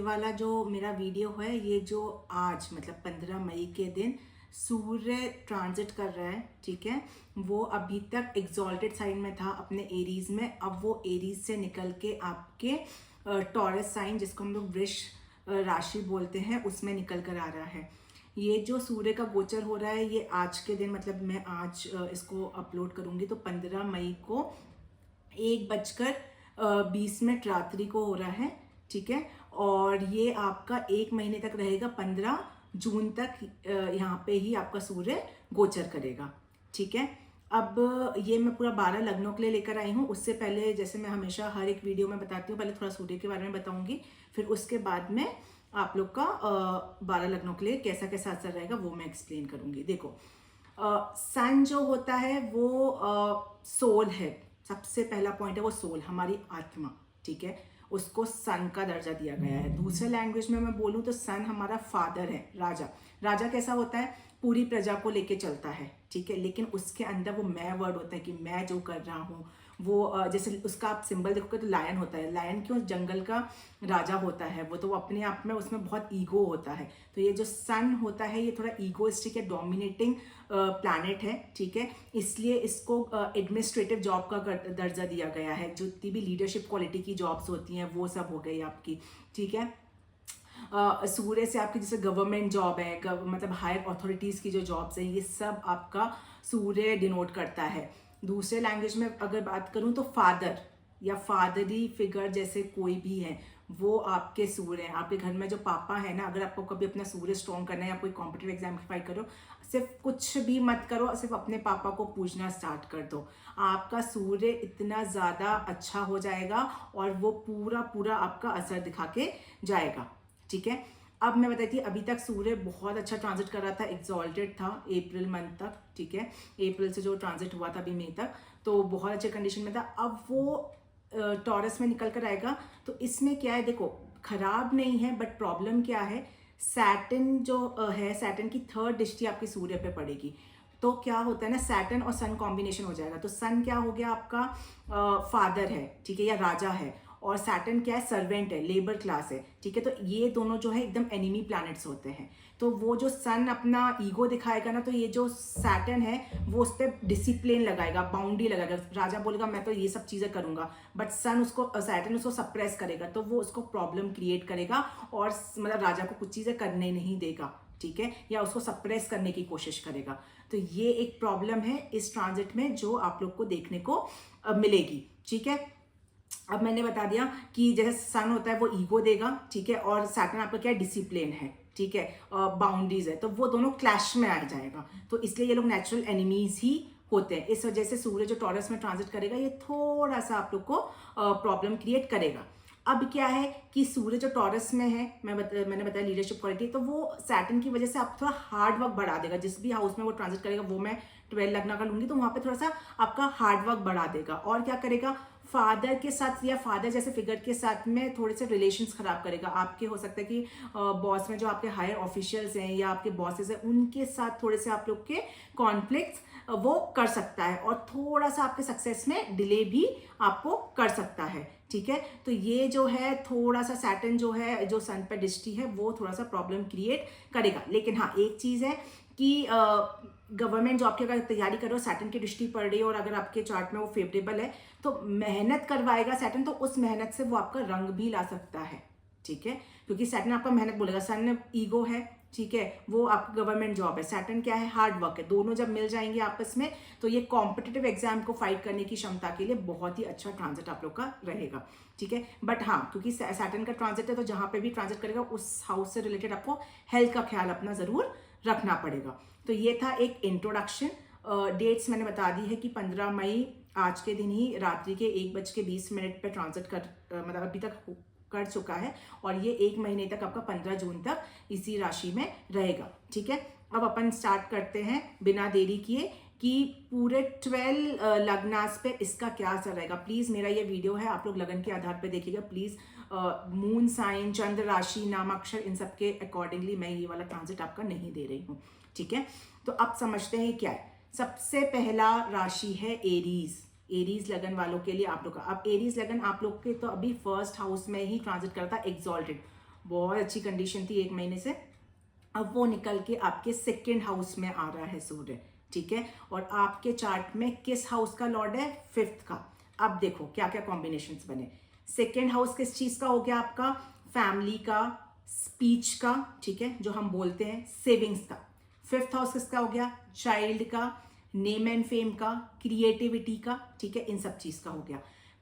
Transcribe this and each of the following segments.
वाला जो मेरा वीडियो है, ये जो आज मतलब 15 मई के दिन सूर्य ट्रांजिट कर रहा है, ठीक है। वो अभी तक एग्जॉल्टेड साइन में था अपने एरीज में, अब वो एरीज से निकल के आपके टॉरस साइन, जिसको हम लोग वृष राशि बोलते हैं, उसमें निकल कर आ रहा है। ये जो सूर्य का गोचर हो रहा है, ये आज के दिन मतलब मैं आज इसको अपलोड करूंगी तो 15 मई को 1:20 रात्रि को हो रहा है, ठीक है। और ये आपका 1 महीने तक रहेगा, 15 जून तक यहाँ पे ही आपका सूर्य गोचर करेगा, ठीक है। अब ये मैं पूरा 12 लग्नों के लिए लेकर आई हूँ। उससे पहले जैसे मैं हमेशा हर एक वीडियो में बताती हूँ, पहले थोड़ा सूर्य के बारे में बताऊंगी, फिर उसके बाद में आप लोग का 12 लग्नों के लिए कैसा कैसा असर रहेगा वो मैं एक्सप्लेन करूंगी। देखो, सन जो होता है वो सोल है। सबसे पहला पॉइंट है वो सोल, हमारी आत्मा, ठीक है। उसको सन का दर्जा दिया गया है। दूसरे लैंग्वेज में मैं बोलूँ तो सन हमारा फादर है, राजा। राजा कैसा होता है? पूरी प्रजा को लेके चलता है, ठीक है। लेकिन उसके अंदर वो मैं वर्ड होता है कि मैं जो कर रहा हूँ वो जैसे उसका आप सिंबल देखोगे तो लायन होता है। लायन क्यों? जंगल का राजा होता है वो, तो वो अपने आप में उसमें बहुत ईगो होता है। तो ये जो सन होता है ये थोड़ा ईगोइस्टिक या डोमिनेटिंग प्लैनेट है, ठीक है। इसलिए इसको एडमिनिस्ट्रेटिव जॉब का दर्जा दिया गया है। जितनी भी लीडरशिप क्वालिटी की जॉब्स होती हैं वो सब हो गई आपकी, ठीक है। सूर्य से आपकी जैसे गवर्नमेंट जॉब है, मतलब हायर अथॉरिटीज़ की जो जॉब्स है, ये सब आपका सूर्य डिनोट करता है। दूसरे लैंग्वेज में अगर बात करूं तो फादर या फादरी फिगर जैसे कोई भी है वो आपके सूर्य हैं। आपके घर में जो पापा है ना, अगर आपको कभी अपना सूर्य स्ट्रॉन्ग करना है या कोई कॉम्पिटिटिव एग्जाम की फाइट करो, सिर्फ कुछ भी मत करो, सिर्फ अपने पापा को पूजना स्टार्ट कर दो। आपका सूर्य इतना ज़्यादा अच्छा हो जाएगा और वो पूरा पूरा आपका असर दिखा के जाएगा, ठीक है। अब मैं बताती थी, अभी तक सूर्य बहुत अच्छा ट्रांजिट कर रहा था, एक्सॉल्टेड था अप्रैल मंथ तक, ठीक है। अप्रैल से जो ट्रांजिट हुआ था अभी मई तक, तो बहुत अच्छे कंडीशन में था। अब वो टॉरस में निकल कर आएगा, तो इसमें क्या है, देखो खराब नहीं है, बट प्रॉब्लम क्या है, सैटर्न जो है, सैटर्न की 3rd दृष्टि आपकी सूर्य पे पड़ेगी। तो क्या होता है ना, सैटर्न और सन कॉम्बिनेशन हो जाएगा। तो सन क्या हो गया आपका फादर है, ठीक है, या राजा है, और सैटर्न क्या है, सर्वेंट है, लेबर क्लास है, ठीक है। तो ये दोनों जो है एकदम एनिमी प्लैनेट्स होते हैं। तो वो जो सन अपना ईगो दिखाएगा ना, तो ये जो सैटर्न है वो उस पर डिसिप्लिन लगाएगा, बाउंड्री लगाएगा। राजा बोलेगा मैं तो ये सब चीज़ें करूंगा, बट सन उसको, सैटर्न उसको सप्रेस करेगा, तो वो उसको प्रॉब्लम क्रिएट करेगा और मतलब राजा को कुछ चीज़ें करने नहीं देगा, ठीक है, या उसको सप्रेस करने की कोशिश करेगा। तो ये एक प्रॉब्लम है इस ट्रांजिट में जो आप लोग को देखने को मिलेगी, ठीक है। अब मैंने बता दिया कि जैसे सन होता है वो ईगो देगा, ठीक है, और सैटर्न आपका क्या है, डिसिप्लिन है, ठीक है, बाउंड्रीज है, तो वो दोनों क्लैश में आ जाएगा। तो इसलिए ये लोग नेचुरल एनिमीज ही होते हैं। इस वजह से सूर्य जो टॉरस में ट्रांजिट करेगा ये थोड़ा सा आप लोग को प्रॉब्लम क्रिएट करेगा। अब क्या है कि सूर्य जो टॉरस में है, मैंने बताया लीडरशिप क्वालिटी, तो वो सैटर्न की वजह से आप थोड़ा हार्ड वर्क बढ़ा देगा। जिस भी हाउस में वो ट्रांजिट करेगा, वो मैं 12 लग्न का लूंगी, तो वहां पे थोड़ा सा आपका हार्ड वर्क बढ़ा देगा। और क्या करेगा, फादर के साथ या फादर जैसे फिगर के साथ में थोड़े से रिलेशंस खराब करेगा आपके। हो सकता है कि बॉस में जो आपके हायर ऑफिशियल्स हैं या आपके बॉसेस हैं, उनके साथ थोड़े से आप लोग के कॉन्फ्लिक्ट्स वो कर सकता है, और थोड़ा सा आपके सक्सेस में डिले भी आपको कर सकता है, ठीक है। तो ये जो है थोड़ा सा सैटर्न जो है, जो सन पर दृष्टि है, वो थोड़ा सा प्रॉब्लम क्रिएट करेगा। लेकिन हाँ, एक चीज है कि गवर्नमेंट जॉब की अगर तैयारी कर रहे हो, सैटर्न की दृष्टि पड़ रही है और अगर आपके चार्ट में वो फेवरेबल है, तो मेहनत करवाएगा सैटर्न, तो उस मेहनत से वो आपका रंग भी ला सकता है, ठीक है। क्योंकि सैटर्न आपका मेहनत बोलेगा, सन ईगो है, ठीक है, वो आपका गवर्नमेंट जॉब है, सैटर्न क्या है, हार्ड वर्क है। दोनों जब मिल जाएंगे आपस में, तो ये कॉम्पिटिटिव एग्जाम को फाइट करने की क्षमता के लिए बहुत ही अच्छा ट्रांजिट आप लोग का रहेगा, ठीक है। बट हाँ, क्योंकि सैटर्न का ट्रांजिट है, तो जहां पे भी ट्रांजिट करेगा उस हाउस से रिलेटेड आपको हेल्थ का ख्याल अपना जरूर रखना पड़ेगा। तो ये था एक इंट्रोडक्शन। डेट्स मैंने बता दी है कि 15 मई आज के दिन ही रात्रि के 1:20 पे ट्रांजिट मतलब अभी तक कर चुका है, और ये 1 महीने तक आपका 15 जून तक इसी राशि में रहेगा, ठीक है। अब अपन स्टार्ट करते हैं बिना देरी किए कि पूरे 12 लग्नास पे इसका क्या असर रहेगा। प्लीज मेरा ये वीडियो है, आप लोग लगन के आधार पे देखिएगा प्लीज। मून साइन, चंद्र राशि, नामाक्षर, इन सब के अकॉर्डिंगली मैं ये वाला ट्रांजिट आपका नहीं दे रही हूँ, ठीक है। तो अब समझते हैं क्या है। सबसे पहला राशि है एरीज। एरीज लगन वालों के लिए आप लोग का, अब एरीज लगन आप लोग के तो अभी फर्स्ट हाउस में ही ट्रांजिट करता है, एक्सॉल्टेड। बहुत अच्छी कंडीशन थी 1 महीने से, अब वो निकल के आपके सेकेंड हाउस में आ रहा है सूर्य, ठीक है। और आपके चार्ट में किस हाउस का लॉर्ड है? 5th का। अब देखो क्या क्या कॉम्बिनेशंस बने। सेकेंड हाउस किस चीज का हो गया आपका? फैमिली का, स्पीच का, ठीक है, जो हम बोलते हैं, सेविंग्स का। 5th हाउस किसका हो गया? चाइल्ड का, नेम एंड फेम का, क्रिएटिविटी का, ठीक है, इन सब चीज का हो गया।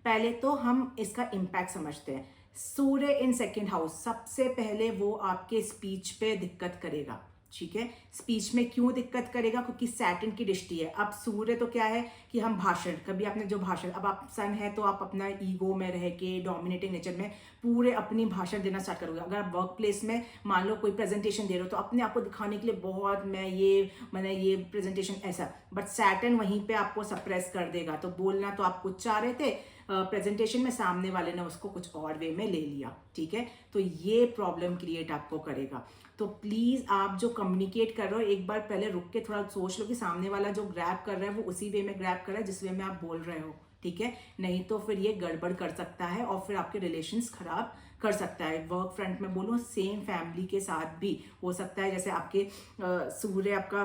पहले तो हम इसका इम्पैक्ट समझते हैं। सूर्य इन सेकेंड हाउस, सबसे पहले वो आपके स्पीच पे दिक्कत करेगा, ठीक है। स्पीच में क्यों दिक्कत करेगा? क्योंकि सैटर्न की दृष्टि है। अब सूर्य तो क्या है कि हम भाषण, कभी आपने जो भाषण, अब आप सन है तो आप अपना ईगो में रह के, डोमिनेटिंग नेचर में पूरे अपनी भाषण देना स्टार्ट करोगे। अगर आप वर्क प्लेस में मान लो कोई प्रेजेंटेशन दे रहे हो तो अपने आप को दिखाने के लिए बहुत मैंने ये प्रेजेंटेशन ऐसा, बट सैटर्न वहीं पे आपको सप्रेस कर देगा। तो बोलना तो आप कुछ चाह रहे थे प्रेजेंटेशन में, सामने वाले ने उसको कुछ और वे में ले लिया, ठीक है। तो ये प्रॉब्लम क्रिएट आपको करेगा। तो प्लीज आप जो कम्युनिकेट कर रहे हो, एक बार पहले रुक के थोड़ा सोच लो कि सामने वाला जो ग्रैब कर रहा है वो उसी वे में ग्रैब कर रहा है जिस वे में आप बोल रहे हो, ठीक है। नहीं तो फिर ये गड़बड़ कर सकता है और फिर आपके रिलेशंस खराब कर सकता है। वर्क फ्रंट में बोलूँ, सेम फैमिली के साथ भी हो सकता है। जैसे आपके सूर्य आपका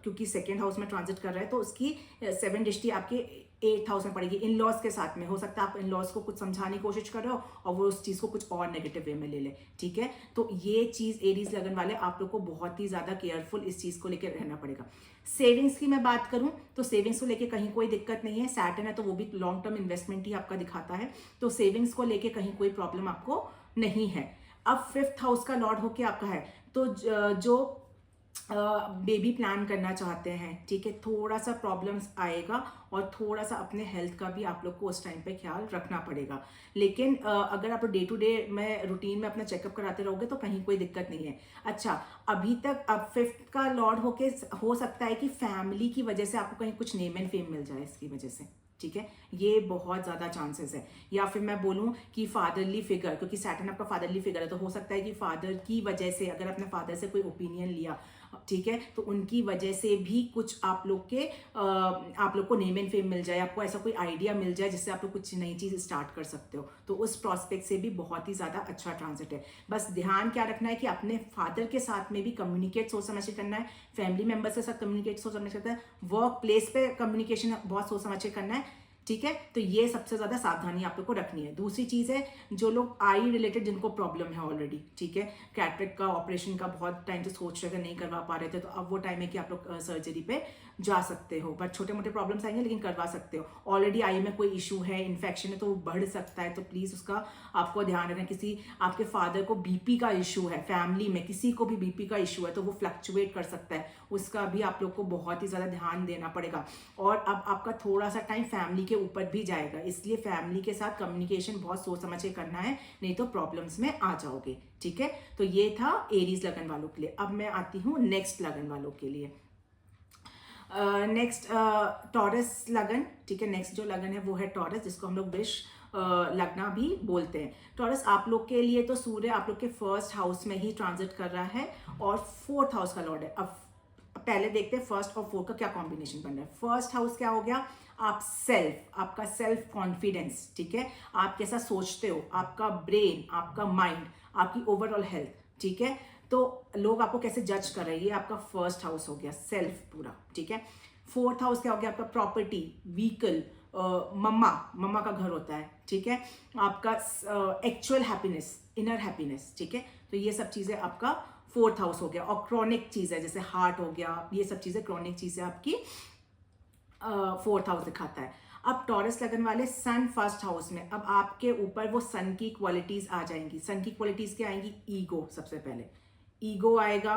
क्योंकि सेकेंड हाउस में ट्रांजिट कर रहा है तो उसकी 7 दृष्टि आपके 8th हाउस में पड़ेगी। इन लॉज के साथ में हो सकता है आप इन लॉज को कुछ समझाने की कोशिश कर रहे हो और वो उस चीज को कुछ और नेगेटिव वे में ले ले, ठीक है। तो ये चीज एरीज लगन वाले आप लोग को बहुत ही ज्यादा केयरफुल इस चीज को लेकर रहना पड़ेगा। सेविंग्स की मैं बात करूं तो सेविंग्स को लेके कहीं कोई दिक्कत नहीं है। सैटर्न है तो वो भी लॉन्ग टर्म इन्वेस्टमेंट ही आपका दिखाता है, तो सेविंग्स को लेके कहीं कोई प्रॉब्लम आपको नहीं है। अब 5th हाउस का लॉर्ड होके आपका है, तो जो बेबी प्लान करना चाहते हैं, ठीक है, थोड़ा सा प्रॉब्लम्स आएगा और थोड़ा सा अपने हेल्थ का भी आप लोग को उस टाइम पे ख्याल रखना पड़ेगा। लेकिन अगर आप डे टू डे में रूटीन में अपना चेकअप कराते रहोगे तो कहीं कोई दिक्कत नहीं है। अच्छा, अभी तक अब 5th का लॉर्ड होके हो सकता है कि फैमिली की वजह से आपको कहीं कुछ नेम एंड फेम मिल जाए इसकी वजह से, ठीक है, ये बहुत ज्यादा चांसेस है। या फिर मैं बोलूं कि फादरली फिगर, क्योंकि सैटर्न आपका फादरली फिगर है, तो हो सकता है कि फादर की वजह से, अगर अपने फादर से कोई ओपिनियन लिया, ठीक है, तो उनकी वजह से भी कुछ आप लोग को नेम एंड फेम मिल जाए, आपको ऐसा कोई आइडिया मिल जाए जिससे आप लोग कुछ नई चीज स्टार्ट कर सकते हो। तो उस प्रोस्पेक्ट से भी बहुत ही ज्यादा अच्छा ट्रांजिट है। बस ध्यान क्या रखना है कि अपने फादर के साथ में भी कम्युनिकेट सोच समझ के करना है, फैमिली मेंबर्स के साथ कम्युनिकेट सोच समझ के करना है, वर्क प्लेस पे कम्युनिकेशन बहुत सोच समझ के करना है, ठीक है। तो ये सबसे ज्यादा सावधानी आप लोग को रखनी है। दूसरी चीज है, जो लोग आई रिलेटेड जिनको प्रॉब्लम है ऑलरेडी, ठीक है, कैटरेक्ट का ऑपरेशन का बहुत टाइम से सोच रहे थे, नहीं करवा पा रहे थे, तो अब वो टाइम है कि आप लोग सर्जरी पे जा सकते हो। बट छोटे मोटे प्रॉब्लम्स आएंगे लेकिन करवा सकते हो। ऑलरेडी आई में कोई इशू है, इन्फेक्शन है, तो वो बढ़ सकता है, तो प्लीज उसका आपको ध्यान रखना। किसी आपके फादर को बीपी का इशू है, फैमिली में किसी को भी बीपी का इशू है, तो वो फ्लक्चुएट कर सकता है, उसका भी आप लोग को बहुत ही ज्यादा ध्यान देना पड़ेगा। और अब आपका थोड़ा सा टाइम फैमिली के ऊपर भी जाएगा, इसलिए फैमिली के साथ कम्युनिकेशन बहुत सोच समझ के करना है, नहीं तो प्रॉब्लम्स में आ जाओगे, ठीक है। तो ये था एरीज लगन वालों के लिए। अब मैं आती हूँ नेक्स्ट लगन वालों के लिए। नेक्स्ट टॉरस लगन, ठीक है, नेक्स्ट जो लगन है वो है टॉरस, जिसको हम लोग वृष लगना भी बोलते हैं। टॉरस आप लोग के लिए तो सूर्य आप लोग के 1st हाउस में ही ट्रांजिट कर रहा है और 4th हाउस का लॉर्ड है। अब पहले देखते हैं 1st और 4th का क्या कॉम्बिनेशन बन रहा है। 1st हाउस क्या हो गया? आप सेल्फ, आपका सेल्फ कॉन्फिडेंस, ठीक है, आप कैसा सोचते हो, आपका ब्रेन, आपका माइंड, आपकी ओवरऑल हेल्थ, ठीक है, तो लोग आपको कैसे जज कर रहे हैं, ये आपका 1st हाउस हो गया, सेल्फ पूरा, ठीक है। 4th हाउस क्या हो गया? आपका प्रॉपर्टी, व्हीकल, मम्मा का घर होता है, ठीक है, आपका एक्चुअल हैप्पीनेस, इनर हैप्पीनेस, ठीक है। तो ये सब चीजें आपका 4th हाउस हो गया। और क्रॉनिक चीज है जैसे हार्ट हो गया, ये सब चीजें क्रॉनिक चीजें आपकी 4th हाउस दिखाता है। अब टॉरस लगन वाले सन 1st हाउस में, अब आपके ऊपर वो सन की क्वालिटीज आ जाएंगी। सन की क्वालिटीज क्या आएंगी? ईगो, सबसे पहले ईगो आएगा,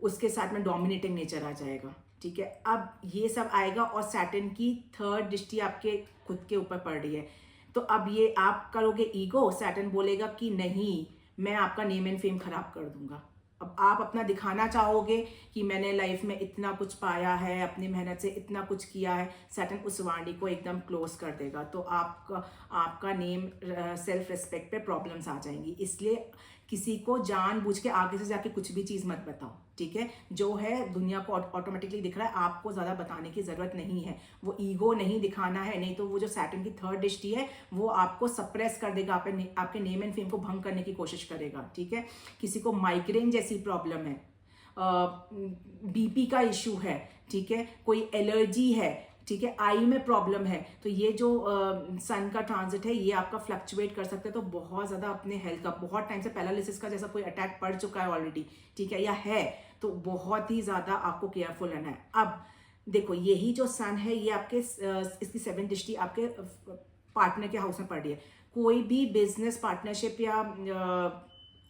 उसके साथ में डोमिनेटिंग नेचर आ जाएगा, ठीक है। अब ये सब आएगा और सैटर्न की 3rd दृष्टि आपके खुद के ऊपर पड़ रही है, तो अब ये आप करोगे ईगो, सैटर्न बोलेगा कि नहीं, मैं आपका नेम एंड फेम खराब कर दूंगा। अब आप अपना दिखाना चाहोगे कि मैंने लाइफ में इतना कुछ पाया है, अपनी मेहनत से इतना कुछ किया है, सैटर्न उस वाणी को एकदम क्लोज कर देगा, तो आपका नेम, सेल्फ रिस्पेक्ट पे प्रॉब्लम्स आ जाएंगी। इसलिए किसी को जानबूझ के आगे से जाके कुछ भी चीज़ मत बताओ, ठीक है। जो है दुनिया को ऑटोमेटिकली दिख रहा है, आपको ज़्यादा बताने की ज़रूरत नहीं है। वो ईगो नहीं दिखाना है, नहीं तो वो जो सैटर्न की थर्ड दृष्टि है वो आपको सप्रेस कर देगा, आपके नेम एंड फेम को भंग करने की कोशिश करेगा, ठीक है। किसी को माइग्रेन जैसी प्रॉब्लम है, बीपी का इशू है, ठीक है, कोई एलर्जी है, ठीक है, आई में प्रॉब्लम है, तो ये जो सन का ट्रांजिट है ये आपका फ्लक्चुएट कर सकता है। तो बहुत ज़्यादा अपने हेल्थ का, बहुत टाइम से पैरालिसिस का जैसा कोई अटैक पड़ चुका है ऑलरेडी, ठीक है, या है, तो बहुत ही ज़्यादा आपको केयरफुल रहना है। अब देखो यही जो सन है ये आपके इसकी 7th दृष्टि आपके पार्टनर के हाउस में पड़ रही है। कोई भी बिजनेस पार्टनरशिप या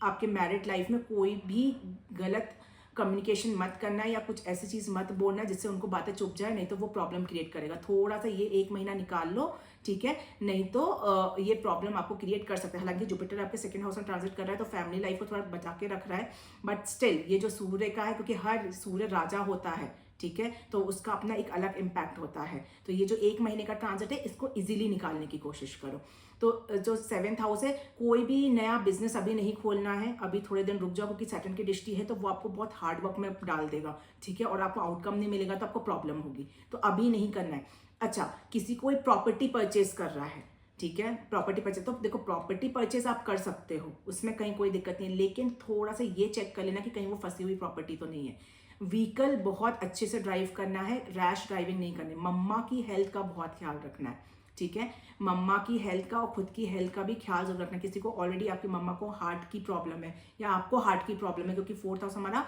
आपके मैरिड लाइफ में कोई भी गलत कम्युनिकेशन मत करना है या कुछ ऐसी चीज़ मत बोलना जिससे उनको बातें चुप जाए, नहीं तो वो प्रॉब्लम क्रिएट करेगा। थोड़ा सा ये 1 महीना निकाल लो, ठीक है, नहीं तो ये प्रॉब्लम आपको क्रिएट कर सकता है। हालांकि जुपिटर आपके 2nd हाउस में ट्रांजिट कर रहा है तो फैमिली लाइफ को थोड़ा बचा के रख रहा है, बट स्टिल ये जो सूर्य का है, क्योंकि हर सूर्य राजा होता है, ठीक है, तो उसका अपना एक अलग इम्पैक्ट होता है। तो ये जो 1 महीने का ट्रांजिट है इसको इजीली निकालने की कोशिश करो। तो जो 7th हाउस है, कोई भी नया बिजनेस अभी नहीं खोलना है, अभी थोड़े दिन रुक जाओ, क्योंकि सैटर्न की दृष्टि है तो वो आपको बहुत हार्ड वर्क में डाल देगा, ठीक है, और आपको आउटकम नहीं मिलेगा तो आपको प्रॉब्लम होगी, तो अभी नहीं करना है। अच्छा, किसी कोई प्रॉपर्टी परचेज कर रहा है, ठीक है, प्रॉपर्टी परचेज, तो देखो प्रॉपर्टी परचेज आप कर सकते हो, उसमें कहीं कोई दिक्कत नहीं है, लेकिन थोड़ा सा ये चेक कर लेना कि कहीं वो फंसी हुई प्रॉपर्टी तो नहीं है। व्हीकल बहुत अच्छे से ड्राइव करना है, रैश ड्राइविंग नहीं करनी। मम्मा की हेल्थ का बहुत ख्याल रखना है, ठीक है, मम्मा की हेल्थ का और खुद की हेल्थ का भी ख्याल जरूर रखना है। किसी को ऑलरेडी आपकी मम्मा को हार्ट की प्रॉब्लम है या आपको हार्ट की प्रॉब्लम है, क्योंकि 4th हाउस हमारा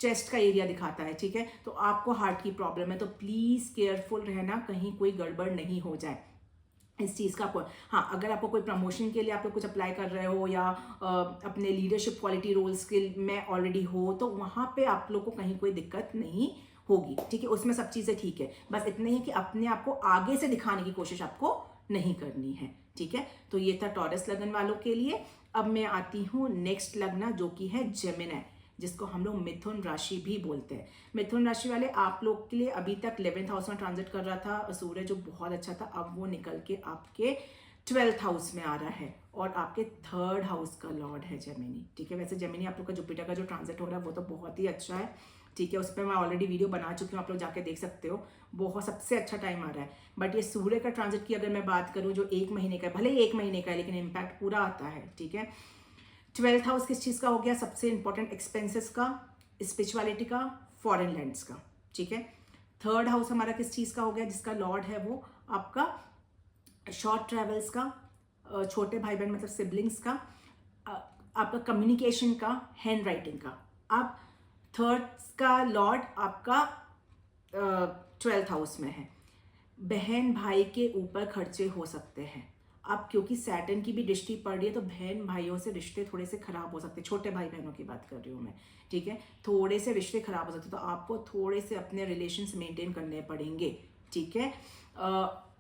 चेस्ट का एरिया दिखाता है, ठीक है, तो आपको हार्ट की प्रॉब्लम है, तो प्लीज़ केयरफुल रहना, कहीं कोई गड़बड़ नहीं हो जाए इस चीज़ का। आपको, हाँ, अगर आपको कोई प्रमोशन के लिए आप लोग कुछ अप्लाई कर रहे हो या अपने लीडरशिप क्वालिटी रोल्स के में ऑलरेडी हो, तो वहाँ पे आप लोग को कहीं कोई दिक्कत नहीं होगी, ठीक है, उसमें सब चीज़ें ठीक है। बस इतना ही कि अपने आप को आगे से दिखाने की कोशिश आपको नहीं करनी है, ठीक है। तो ये था टॉरस लगन वालों के लिए। अब मैं आती हूँ नेक्स्ट लगना, जो कि है जेमिनी, जिसको हम लोग मिथुन राशि भी बोलते हैं। मिथुन राशि वाले आप लोग के लिए अभी तक 11th हाउस में ट्रांजिट कर रहा था सूर्य, जो बहुत अच्छा था, अब वो निकल के आपके 12th हाउस में आ रहा है और आपके 3rd हाउस का लॉर्ड है जेमिनी, ठीक है। वैसे जेमिनी आप लोग का जुपिटर का जो ट्रांजिट हो रहा है वो तो बहुत ही अच्छा है, ठीक है, उस पर मैं ऑलरेडी वीडियो बना चुकी हूँ, आप लोग जाके देख सकते हो, बहुत सबसे अच्छा टाइम आ रहा है। बट ये सूर्य का ट्रांजिट की अगर मैं बात करूँ, जो 1 महीने का है, भले ही 1 महीने का है लेकिन इम्पैक्ट पूरा आता है, ठीक है। 12th हाउस किस चीज़ का हो गया? सबसे इंपॉर्टेंट एक्सपेंसेस का, स्पिरिचुअलिटी का, फॉरेन लैंड्स का, ठीक है। 3rd हाउस हमारा किस चीज़ का हो गया? जिसका लॉर्ड है वो आपका शॉर्ट ट्रेवल्स का, छोटे भाई बहन मतलब सिबलिंग्स का, आपका कम्युनिकेशन का, हैंड राइटिंग का। अब 3rd का लॉर्ड आपका 12th हाउस में है, बहन भाई के ऊपर खर्चे हो सकते हैं। अब क्योंकि सैटर्न की भी दृष्टि पड़ रही है तो बहन भाइयों से रिश्ते थोड़े से खराब हो सकते हैं, छोटे भाई बहनों की बात कर रही हूँ मैं, ठीक है, थोड़े से रिश्ते खराब हो सकते हैं, तो आपको थोड़े से अपने रिलेशंस मेंटेन करने पड़ेंगे, ठीक है।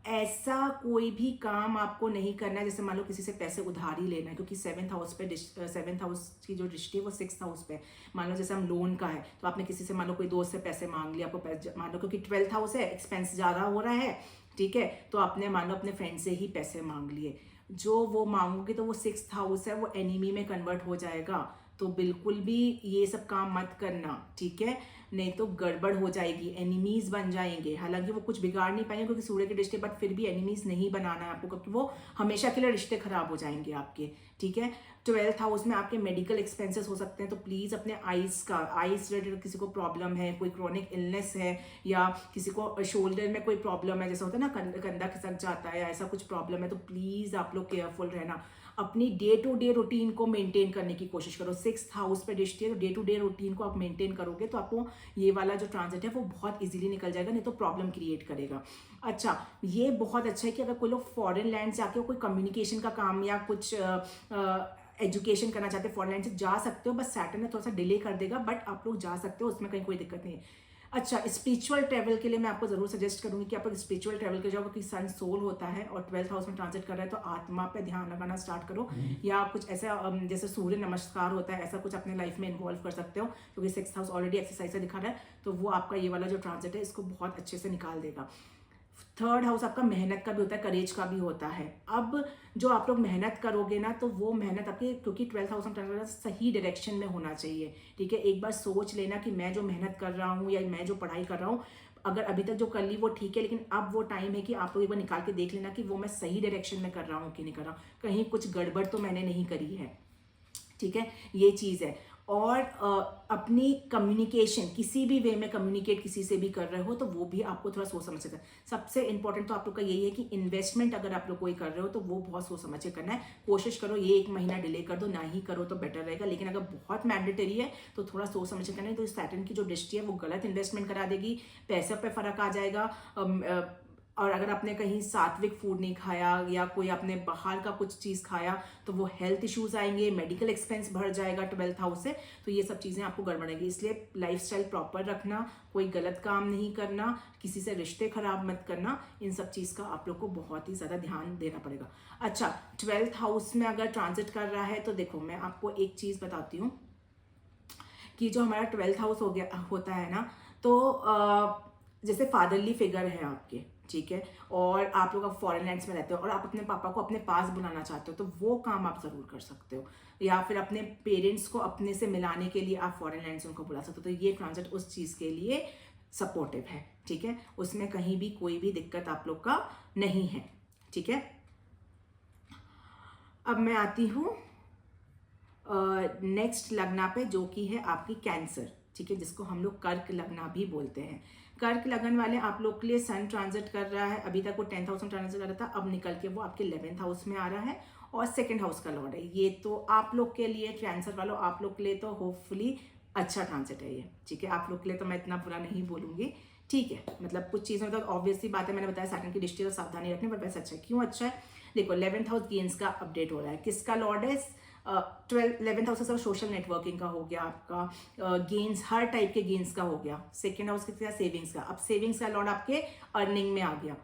ऐसा कोई भी काम आपको नहीं करना है जैसे मान लो किसी से पैसे उधारी लेना है, क्योंकि 7th हाउस पे 7th हाउस की जो दृष्टि है वो 6th हाउस पे। मान लो जैसे हम लोन का है तो आपने किसी से मान लो कोई दोस्त से पैसे मांग लिया, आपको पैसे मान लो, क्योंकि 12th हाउस है, एक्सपेंस ज़्यादा हो रहा है, ठीक है, तो आपने मान लो अपने फ्रेंड से ही पैसे मांग लिए, जो वो मांगोगे तो वो 6th हाउस है, वो एनिमी में कन्वर्ट हो जाएगा, तो बिल्कुल भी ये सब काम मत करना, ठीक है, नहीं तो गड़बड़ हो जाएगी, एनिमीज बन जाएंगे। हालांकि वो कुछ बिगाड़ नहीं पाएंगे क्योंकि सूर्य के रिश्ते, बट फिर भी एनिमीज नहीं बनाना है आपको, क्योंकि वो हमेशा के लिए रिश्ते खराब हो जाएंगे आपके, ठीक है। 12th हाउस में आपके मेडिकल एक्सपेंसेस हो सकते हैं, तो प्लीज़ अपने आइज रिलेटेड किसी को प्रॉब्लम है, कोई क्रॉनिक इलनेस है, या किसी को शोल्डर में कोई प्रॉब्लम है, जैसा होता है ना कंधा खिसक जाता है, ऐसा कुछ प्रॉब्लम है, तो प्लीज़ आप लोग केयरफुल रहना, अपनी डे टू डे रूटीन को मेंटेन करने की कोशिश करो। 6th हाउस पे दृष्टि है तो डे टू डे रूटीन को आप मेंटेन करोगे तो आपको ये वाला जो ट्रांजिट है वो बहुत इजीली निकल जाएगा, नहीं तो प्रॉब्लम क्रिएट करेगा। अच्छा, ये बहुत अच्छा है कि अगर कोई लोग फॉरेन लैंड से आके कोई कम्युनिकेशन का काम या कुछ एजुकेशन करना चाहते हैं, फॉरेन लैंड से जा सकते हो, बस सैटर्न ने थोड़ा सा डिले कर देगा, बट आप लोग जा सकते हो, उसमें कहीं कोई दिक्कत नहीं है। अच्छा, स्पिरिचुअल ट्रैवल के लिए मैं आपको जरूर सजेस्ट करूंगी कि आप लोग स्पिरिचुअल ट्रैवल कर जाओ, क्योंकि सन सोल होता है और 12th हाउस में ट्रांजिट कर रहा है, तो आत्मा पे ध्यान लगाना स्टार्ट करो, या कुछ ऐसा जैसे सूर्य नमस्कार होता है, ऐसा कुछ अपने लाइफ में इन्वॉल्व कर सकते हो, क्योंकि 6th हाउस ऑलरेडी एक्सरसाइज से दिखा रहा है, तो वो आपका ये वाला जो ट्रांजिट है इसको बहुत अच्छे से निकाल देगा। थर्ड हाउस आपका मेहनत का भी होता है, करेज का भी होता है। अब जो आप लोग मेहनत करोगे ना, तो वो मेहनत आपके, क्योंकि 12th हाउस में सही डायरेक्शन में होना चाहिए, ठीक है। एक बार सोच लेना कि मैं जो मेहनत कर रहा हूँ या मैं जो पढ़ाई कर रहा हूँ, अगर अभी तक जो कर ली वो ठीक है, लेकिन अब वो टाइम है कि आप लोग एक बार निकाल के देख लेना कि वो मैं सही डायरेक्शन में कर रहा हूँ कि नहीं कर रहा हूँ, कहीं कुछ गड़बड़ तो मैंने नहीं करी है, ठीक है। ये चीज़ है। और अपनी कम्युनिकेशन, किसी भी वे में कम्युनिकेट किसी से भी कर रहे हो तो वो भी आपको थोड़ा सोच समझ के करना है। सबसे इंपॉर्टेंट तो आप लोग का यही है कि इन्वेस्टमेंट अगर आप लोग कोई कर रहे हो तो वो बहुत सोच समझ के करना है। कोशिश करो ये 1 महीना डिले कर दो, ना ही करो तो बेटर रहेगा, लेकिन अगर बहुत मैंडेटरी है तो थोड़ा सोच समझ के करना है। तो सैटर्न की जो दृष्टि है वो गलत इन्वेस्टमेंट करा देगी, पैसे पे फर्क आ जाएगा। और अगर आपने कहीं सात्विक फूड नहीं खाया या कोई आपने बाहर का कुछ चीज़ खाया तो वो हेल्थ इश्यूज आएंगे, मेडिकल एक्सपेंस बढ़ जाएगा 12th हाउस से। तो ये सब चीज़ें आपको गड़बड़ेंगी, इसलिए लाइफस्टाइल प्रॉपर रखना, कोई गलत काम नहीं करना, किसी से रिश्ते खराब मत करना, इन सब चीज़ का आप लोग को बहुत ही ज़्यादा ध्यान देना पड़ेगा। अच्छा, 12th हाउस में अगर ट्रांजिट कर रहा है तो देखो मैं आपको एक चीज़ बताती हूँ कि जो हमारा 12th हाउस हो गया होता है ना, तो जैसे फादरली फिगर है आपके, ठीक है, और आप लोग अब फॉरेन लैंड्स में रहते हो और आप अपने पापा को अपने पास बुलाना चाहते हो तो वो काम आप ज़रूर कर सकते हो, या फिर अपने पेरेंट्स को अपने से मिलाने के लिए आप फॉरेन लैंड्स उनको बुला सकते हो। तो ये ट्रांजिट उस चीज़ के लिए सपोर्टिव है, ठीक है, उसमें कहीं भी कोई भी दिक्कत आप लोग का नहीं है, ठीक है। अब मैं आती हूँ नेक्स्ट लग्ना पे, जो कि है आपकी कैंसर, ठीक है, जिसको हम लोग कर्क लग्ना भी बोलते हैं। कर्क लगन वाले आप लोग के लिए सन ट्रांजिट कर रहा है, अभी तक वो 10th हाउस में ट्रांजिट कर रहा था, अब निकल के वो आपके 11th हाउस में आ रहा है और 2nd हाउस का लॉर्ड है। ये तो आप लोग के लिए, कैंसर वालों, आप लोग के लिए तो होपफुली अच्छा ट्रांजिट है ये, ठीक है। आप लोग के लिए तो मैं इतना बुरा नहीं बोलूंगी, ठीक है। मतलब कुछ चीज़ों में तो ऑब्वियसली बात है, मैंने बताया सैटर्न की दृष्टि तो सावधानी रखनी, पर वैसे अच्छा है। क्यों अच्छा है? देखो 11th हाउस गेन्स का अपडेट हो रहा है, किसका लॉर्ड है? 11th हाउस का सोशल नेटवर्किंग का हो गया, आपका गेन्स, हर टाइप के गेन्स का हो गया। 2nd हाउस का सेविंग्स का, अब सेविंग्स का लॉर्ड आपके अर्निंग में आ गया,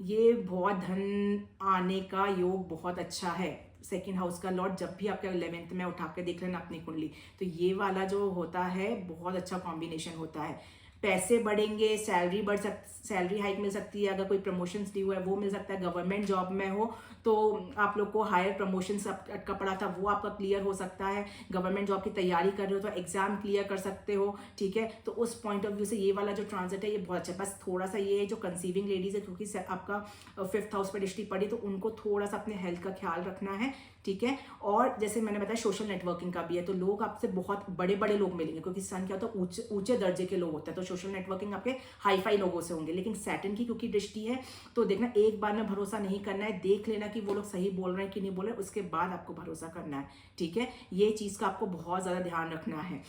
ये बहुत धन आने का योग बहुत अच्छा है। 2nd हाउस का लॉर्ड जब भी आपके 11th में उठा के देख लेना अपनी कुंडली, तो ये वाला जो होता है बहुत अच्छा कॉम्बिनेशन होता है। पैसे बढ़ेंगे, सैलरी हाइक मिल सकती है, अगर कोई प्रमोशंस ड्यू है वो मिल सकता है, गवर्नमेंट जॉब में हो तो आप लोग को हायर प्रमोशन अटका पड़ा था वो आपका क्लियर हो सकता है, गवर्नमेंट जॉब की तैयारी कर रहे हो तो एग्जाम क्लियर कर सकते हो, ठीक है। तो उस पॉइंट ऑफ व्यू से ये वाला जो ट्रांजिट है ये बहुत अच्छा है। बस थोड़ा सा ये है जो कंसीविंग लेडीज है, क्योंकि आपका 5th हाउस पर दृष्टि पड़ी तो उनको थोड़ा सा अपने हेल्थ का ख्याल रखना है, ठीक है। और जैसे मैंने बताया सोशल नेटवर्किंग का भी है, तो लोग आपसे बहुत बड़े बड़े लोग मिलेंगे, क्योंकि सन क्या होता है ऊंचे दर्जे के लोग होते हैं, तो सोशल नेटवर्किंग आपके हाई फाई लोगों से होंगे। लेकिन सैटर्न की क्योंकि दृष्टि है तो देखना, एक बार में भरोसा नहीं करना है, देख लेना कि वो लोग सही बोल रहे हैं कि नहीं बोल रहे, उसके बाद आपको भरोसा करना है, ठीक है। ये चीज का आपको बहुत ज्यादा ध्यान रखना है।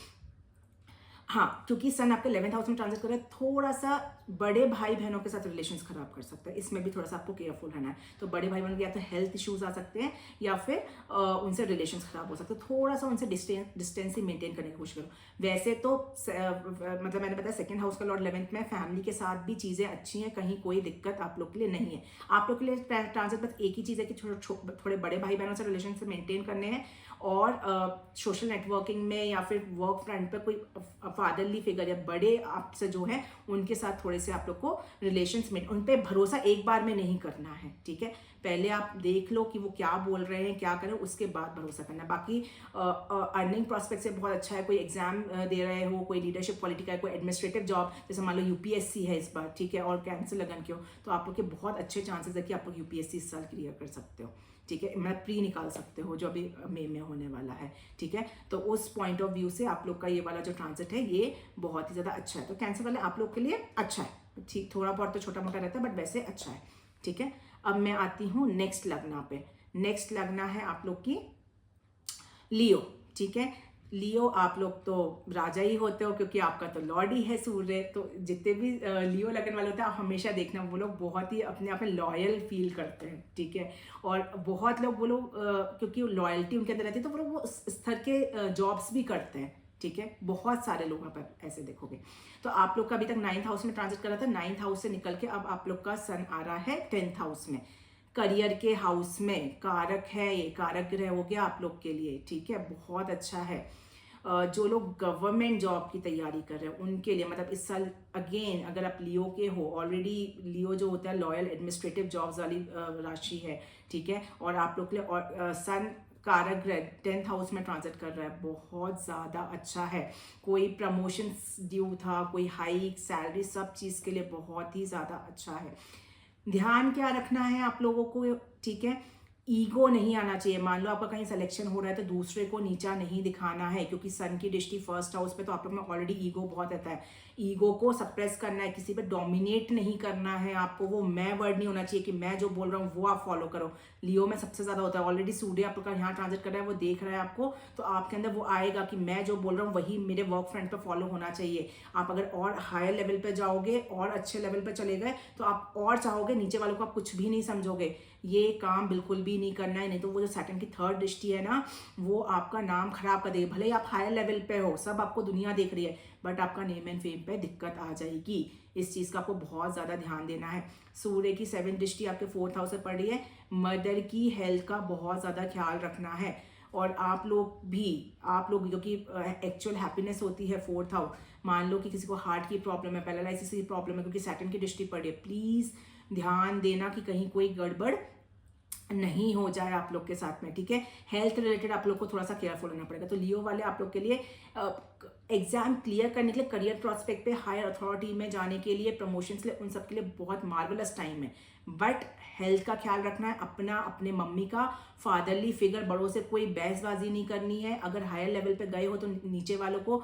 हाँ, क्योंकि सन आपके 11th हाउस में ट्रांजिट कर रहा है, थोड़ा सा बड़े भाई बहनों के साथ रिलेशंस खराब कर सकता है, इसमें भी थोड़ा सा आपको केयरफुल रहना है। तो बड़े भाई बहनों के या तो हेल्थ इश्यूज आ सकते हैं या फिर उनसे रिलेशंस खराब हो सकते हैं, थोड़ा सा उनसे डिस्टेंस ही मेंटेन करने की कोशिश करो। वैसे तो मतलब मैंने बताया 2nd हाउस का लॉर्ड 11th में, फैमिली के साथ भी चीज़ें अच्छी हैं, कहीं कोई दिक्कत आप लोग के लिए नहीं है। आप लोग के लिए ट्रांजिट बस एक ही चीज़ है कि थोड़े बड़े भाई बहनों से रिलेशन मेंटेन करने हैं, और सोशल नेटवर्किंग में या फिर वर्क फ्रंट पर कोई फादरली फिगर या बड़े आपसे जो है उनके साथ थोड़े से आप लोग को रिलेशंस में, उन पर भरोसा एक बार में नहीं करना है, ठीक है। पहले आप देख लो कि वो क्या बोल रहे हैं, क्या करें, उसके बाद भरोसा करना है। बाकी अर्निंग प्रोस्पेक्ट से बहुत अच्छा है, कोई एग्जाम दे रहे हो, कोई लीडरशिप क्वालिटी का है, कोई एडमिनिस्ट्रेटिव जॉब, जैसे मान लो यूपीएससी है इस बार, ठीक है, और कैंसर लगन के हो तो आप लोग के बहुत अच्छे चांसेस है कि आप लोग यूपीएससी इस साल क्लियर कर सकते हो, ठीक है। मतलब प्री निकाल सकते हो जो अभी मई में होने वाला है, ठीक है। तो उस पॉइंट ऑफ व्यू से आप लोग का ये वाला जो ट्रांजिट है ये बहुत ही ज़्यादा अच्छा है। तो कैंसर वाले आप लोग के लिए अच्छा है, ठीक, थोड़ा बहुत तो छोटा मोटा रहता है बट वैसे अच्छा है, ठीक है। अब मैं आती हूँ नेक्स्ट लग्ना पे। नेक्स्ट लग्ना है आप लोग की लियो, ठीक है। लियो आप लोग तो राजा ही होते हो, क्योंकि आपका तो लॉर्ड ही है सूर्य। तो जितने भी लियो लगन वाले होते हैं, आप हमेशा देखना वो लोग बहुत ही अपने आप में लॉयल फील करते हैं, ठीक है। और बहुत लोग वो लोग क्योंकि लॉयल्टी उनके अंदर रहती है तो वो लोग वो स्तर के जॉब्स भी करते हैं, ठीक है। बहुत सारे लोगों पर ऐसे देखोगे। तो आप लोग का अभी तक 9th हाउस में ट्रांजिट कर रहा था, 9th हाउस से निकल के अब आप लोग का सन आ रहा है 10th हाउस में, करियर के हाउस में। कारक है ये, कारक ग्रह हो गया आप लोग के लिए, ठीक है, बहुत अच्छा है। जो लोग गवर्नमेंट जॉब की तैयारी कर रहे हैं उनके लिए, मतलब इस साल अगेन अगर आप लियो के हो, ऑलरेडी लियो जो होता है लॉयल एडमिनिस्ट्रेटिव जॉब्स वाली राशि है, ठीक है, और आप लोग के लिए और सन कारक ग्रह 10th हाउस में ट्रांजिट कर रहा है, बहुत ज़्यादा अच्छा है। कोई प्रमोशन ड्यू था, कोई हाइक, सैलरी, सब चीज़ के लिए बहुत ही ज़्यादा अच्छा है। ध्यान क्या रखना है आप लोगों को, ठीक है, ईगो नहीं आना चाहिए। मान लो आपका कहीं सिलेक्शन हो रहा है तो दूसरे को नीचा नहीं दिखाना है, क्योंकि सन की दृष्टि फर्स्ट हाउस पे, तो आप लोग में ऑलरेडी ईगो बहुत रहता है। ईगो को सप्रेस करना है, किसी पे डोमिनेट नहीं करना है आपको। वो मैं वर्ड नहीं होना चाहिए कि मैं जो बोल रहा हूँ वो आप फॉलो करो। लियो में सबसे ज्यादा होता है। ऑलरेडी सूर्य आप लोग का यहाँ ट्रांजिट कर रहा है, वो देख रहा है आपको, तो आपके अंदर वो आएगा कि मैं जो बोल रहा हूँ वही मेरे वर्क फ्रंट पे फॉलो होना चाहिए। आप अगर और हायर लेवल पे जाओगे और अच्छे लेवल पे चले गए तो आप और चाहोगे, नीचे वालों को आप कुछ भी नहीं समझोगे। ये काम बिल्कुल भी नहीं करना है, नहीं तो वो जो सैटर्न की थर्ड दृष्टि है ना, वो आपका नाम खराब कर देगी। भले ही आप हायर लेवल पे हो, सब आपको दुनिया देख रही है, बट आपका नेम एंड फेम पे दिक्कत आ जाएगी। इस चीज का आपको बहुत ज्यादा ध्यान देना है। सूर्य की 7th दृष्टि आपके 4th हाउस से पड़ रही है, मदर की हेल्थ का बहुत ज्यादा ख्याल रखना है। और आप लोग जो कि एक्चुअल हैप्पीनेस होती है 4th हाउस, मान लो कि किसी को हार्ट की प्रॉब्लम है, पैरालिसिस की प्रॉब्लम है, क्योंकि सैटर्न की दृष्टि पड़ी है, प्लीज ध्यान देना कि कहीं कोई गड़बड़ नहीं हो जाए आप लोग के साथ में, ठीक है। हेल्थ रिलेटेड आप लोग को थोड़ा सा केयरफुल होना पड़ेगा। तो लियो वाले आप लोग के लिए एग्जाम क्लियर करने के लिए, करियर प्रोस्पेक्ट पे, हायर अथॉरिटी में जाने के लिए, प्रमोशंस के लिए, उन सब के लिए बहुत मार्वलस टाइम है। बट हेल्थ का ख्याल रखना है अपना, अपने मम्मी का, फादरली फिगर, बड़ों से कोई बहसबाजी नहीं करनी है। अगर हायर लेवल पे गए हो तो नीचे वालों को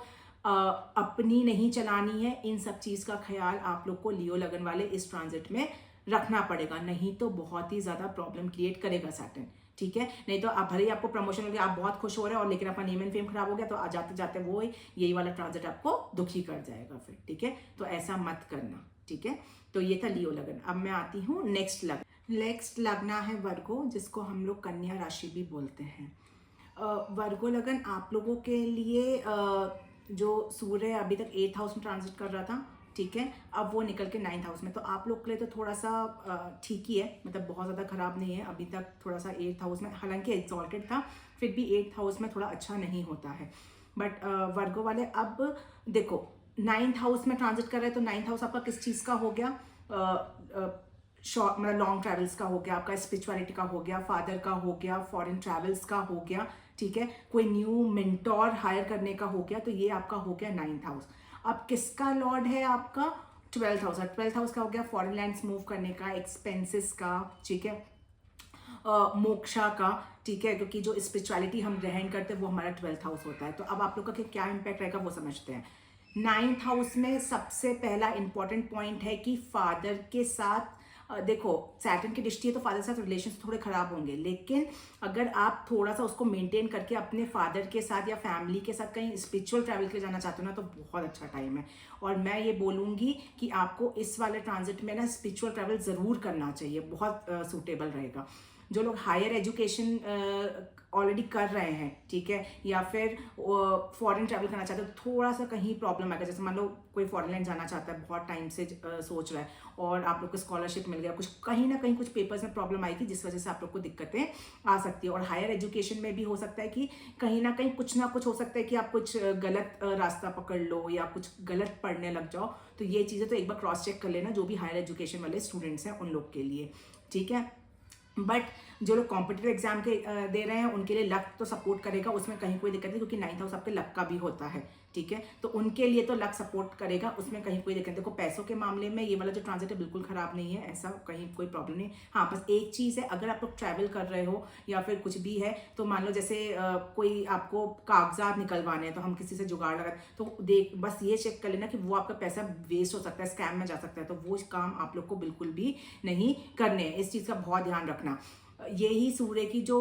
अपनी नहीं चलानी है। इन सब चीज का ख्याल आप लोग को लियो लगन वाले इस ट्रांजिट में रखना पड़ेगा, नहीं तो बहुत ही ज्यादा प्रॉब्लम क्रिएट करेगा सैटर्न, ठीक है। नहीं तो आप भले ही आपको प्रमोशन हो गया, आप बहुत खुश हो रहे हो, और लेकिन आपका नेम एंड फेम खराब हो गया, तो जाते जाते वो यही वाला ट्रांजिट आपको दुखी कर जाएगा फिर, ठीक है। तो ऐसा मत करना, ठीक है। तो ये था लियो लगन। अब मैं आती हूँ नेक्स्ट लगन। नेक्स्ट लगना है वर्गो, जिसको हम लोग कन्या राशि भी बोलते हैं। वर्गो लगन आप लोगों के लिए जो सूर्य अभी तक 8th हाउस में ट्रांजिट कर रहा था, ठीक है, अब वो निकल के 9th हाउस में, तो आप लोग के लिए तो थोड़ा सा ठीक ही है, मतलब बहुत ज़्यादा खराब नहीं है अभी तक। थोड़ा सा 8th हाउस में, हालांकि एक्सॉल्टेड था, फिर भी 8th हाउस में थोड़ा अच्छा नहीं होता है। बट वर्गो वाले अब देखो 9th हाउस में ट्रांजिट कर रहे हैं, तो 9th हाउस आपका किस चीज़ का हो गया, शॉर्ट मतलब लॉन्ग ट्रैवल्स का हो गया, आपका स्पिरिचुअलिटी का हो गया, फादर का हो गया, फॉरेन ट्रैवल्स का हो गया, ठीक है, कोई न्यू मेंटोर हायर करने का हो गया, तो ये आपका हो गया 9th हाउस। अब किसका लॉर्ड है आपका 12th हाउस। 12th हाउस का हो गया फॉरेन लैंड्स मूव करने का, एक्सपेंसेस का, ठीक है, मोक्षा का, ठीक है, क्योंकि जो स्पिरिचुअलिटी हम ग्रहण करते हैं वो हमारा 12th हाउस होता है। तो अब आप लोग का क्या इंपैक्ट रहेगा वो समझते हैं। 9th हाउस में सबसे पहला इंपॉर्टेंट पॉइंट है कि फादर के साथ देखो सैटर्न की दृष्टि है तो फादर के साथ रिलेशन थोड़े खराब होंगे, लेकिन अगर आप थोड़ा सा उसको मेंटेन करके अपने फादर के साथ या फैमिली के साथ कहीं स्पिरिचुअल ट्रैवल के लिए जाना चाहते हो ना, तो बहुत अच्छा टाइम है। और मैं ये बोलूँगी कि आपको इस वाले ट्रांजिट में ना स्पिरिचुअल ट्रैवल ज़रूर करना चाहिए, बहुत सूटेबल रहेगा। जो लोग हायर एजुकेशन ऑलरेडी कर रहे हैं, ठीक है, या फिर फॉरेन ट्रैवल करना चाहते हो, तो थोड़ा सा कहीं प्रॉब्लम आएगा। जैसे मान लो कोई फॉरेन लैंड जाना चाहता है, बहुत टाइम से सोच रहा है, और आप लोग को स्कॉलरशिप मिल गया, कुछ कहीं ना कहीं कुछ पेपर्स में प्रॉब्लम आएगी, जिस वजह से आप लोग को दिक्कतें आ सकती है। और हायर एजुकेशन में भी हो सकता है कि कहीं ना कुछ हो सकता है कि आप कुछ गलत रास्ता पकड़ लो या कुछ गलत पढ़ने लग जाओ। तो ये चीज़ें तो एक बार क्रॉस चेक कर लेना, जो भी हायर एजुकेशन वाले स्टूडेंट्स हैं उन लोग के लिए, ठीक है। बट जो लोग कॉम्पिटिटिव एग्जाम के दे रहे हैं उनके लिए लक तो सपोर्ट करेगा, उसमें कहीं कोई दिक्कत नहीं, क्योंकि 9th हाउस आपके लक का भी होता है, ठीक है। तो उनके लिए तो लक सपोर्ट करेगा, उसमें कहीं कोई दिक्कत नहीं। देखो पैसों के मामले में ये वाला जो ट्रांजिट है बिल्कुल खराब नहीं है, ऐसा कहीं कोई प्रॉब्लम नहीं। हाँ बस एक चीज़ है, अगर आप लोग ट्रैवल कर रहे हो या फिर कुछ भी है, तो मान लो जैसे कोई आपको कागजात निकलवाने हैं, तो हम किसी से जुगाड़ लगा, तो बस ये चेक कर लेना कि वो आपका पैसा वेस्ट हो सकता है, स्कैम में जा सकता है, तो वो काम आप लोग को बिल्कुल भी नहीं करने हैं। इस चीज़ का बहुत ध्यान रखना। यही सूर्य की जो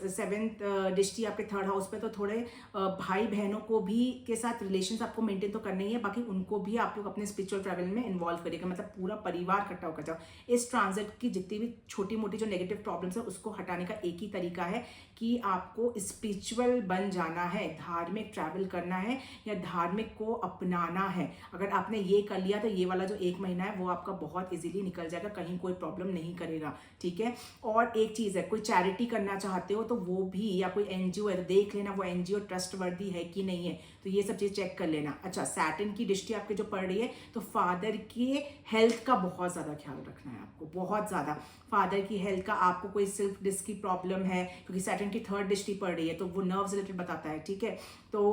7th दृष्टि आपके 3rd हाउस पे, तो थोड़े भाई बहनों को भी के साथ रिलेशंस आपको मेंटेन तो करना ही है, बाकी उनको भी आप लोग अपने स्पिरिचुअल ट्रैवल में इन्वॉल्व करिएगा, मतलब पूरा परिवार इकट्ठा होकर जाओ। इस ट्रांजिट की जितनी भी छोटी मोटी जो नेगेटिव प्रॉब्लम्स है उसको हटाने का एक ही तरीका है कि आपको स्पिरिचुअल बन जाना है, धार्मिक ट्रैवल करना है या धार्मिक को अपनाना है। अगर आपने ये कर लिया तो ये वाला जो 1 महीना है वो आपका बहुत इजीली निकल जाएगा, कहीं कोई प्रॉब्लम नहीं करेगा, ठीक है। और एक चीज़ है, कोई चैरिटी करना चाहते हो तो वो भी, या कोई एनजीओ है तो देख लेना वो एनजीओ ट्रस्टवर्दी है कि नहीं है, तो ये सब चीज़ चेक कर लेना। अच्छा, सैटर्न की दृष्टि आपके जो पड़ रही है, तो फादर के हेल्थ का बहुत ज़्यादा ख्याल रखना है आपको, बहुत ज़्यादा। फादर की हेल्थ का, आपको कोई सिल्फ डिस्क की प्रॉब्लम है, क्योंकि सैटर्न की थर्ड दृष्टि पड़ रही है तो वो नर्व्स रिलेटेड बताता है, ठीक है। तो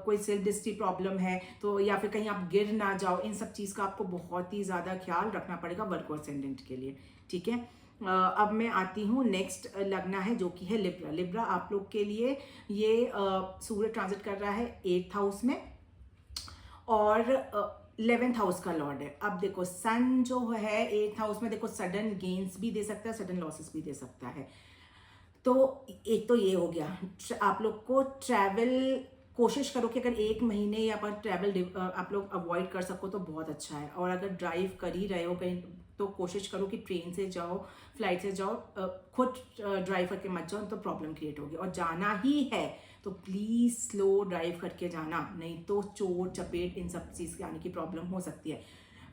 कोई सिल्फ डिस्क की प्रॉब्लम है तो, या फिर कहीं आप गिर ना जाओ, इन सब चीज़ का आपको बहुत ही ज़्यादा ख्याल रखना पड़ेगा वर्गो असेंडेंट के लिए, ठीक है। अब मैं आती हूँ नेक्स्ट लगना है जो कि है लिब्रा। लिब्रा आप लोग के लिए ये सूर्य ट्रांजिट कर रहा है 8th हाउस में और 11th हाउस का लॉर्ड है। अब देखो सन जो है 8th हाउस में, देखो सडन गेन्स भी दे सकता है, सडन लॉसेस भी दे सकता है। तो एक तो ये हो गया, आप लोग को ट्रैवल कोशिश करो कि अगर 1 महीने या पर ट्रैवल आप लोग अवॉइड कर सको तो बहुत अच्छा है। और अगर ड्राइव कर ही रहे हो कहीं तो कोशिश करो कि ट्रेन से जाओ, फ्लाइट से जाओ, खुद ड्राइव करके मत जाओ तो प्रॉब्लम क्रिएट होगी। और जाना ही है तो प्लीज़ स्लो ड्राइव करके जाना, नहीं तो चोट चपेट इन सब चीज़ के आने की प्रॉब्लम हो सकती है।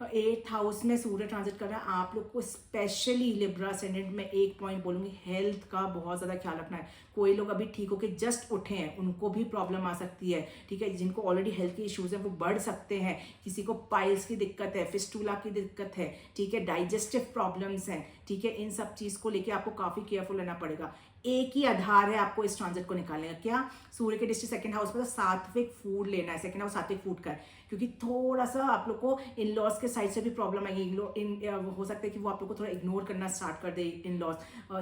8th हाउस में सूर्य ट्रांजिट कर रहा है, आप लोग को स्पेशली लिब्रा असेंडेंट में एक पॉइंट बोलूँगी, हेल्थ का बहुत ज़्यादा ख्याल रखना है। कोई लोग अभी ठीक होके जस्ट उठे हैं, उनको भी प्रॉब्लम आ सकती है, ठीक है। जिनको ऑलरेडी हेल्थ के इश्यूज हैं वो बढ़ सकते हैं, किसी को पाइल्स की दिक्कत है, फिस्टुला की दिक्कत है, ठीक है, डाइजेस्टिव प्रॉब्लम्स हैं, ठीक है। इन सब चीज़ को लेके आपको काफ़ी केयरफुल रहना पड़ेगा। एक ही आधार है आपको इस ट्रांजिट को निकालने का, क्या? सूर्य के दृष्टि 2nd हाउस में, तो सात्विक फूड लेना है। 2nd हाउस सात्विक फूड का है, क्योंकि थोड़ा सा आप लोग को इन लॉज के साइड से भी प्रॉब्लम आएगी। हो सकता है कि वो आप लोग को थोड़ा इग्नोर करना स्टार्ट कर दे इन लॉज।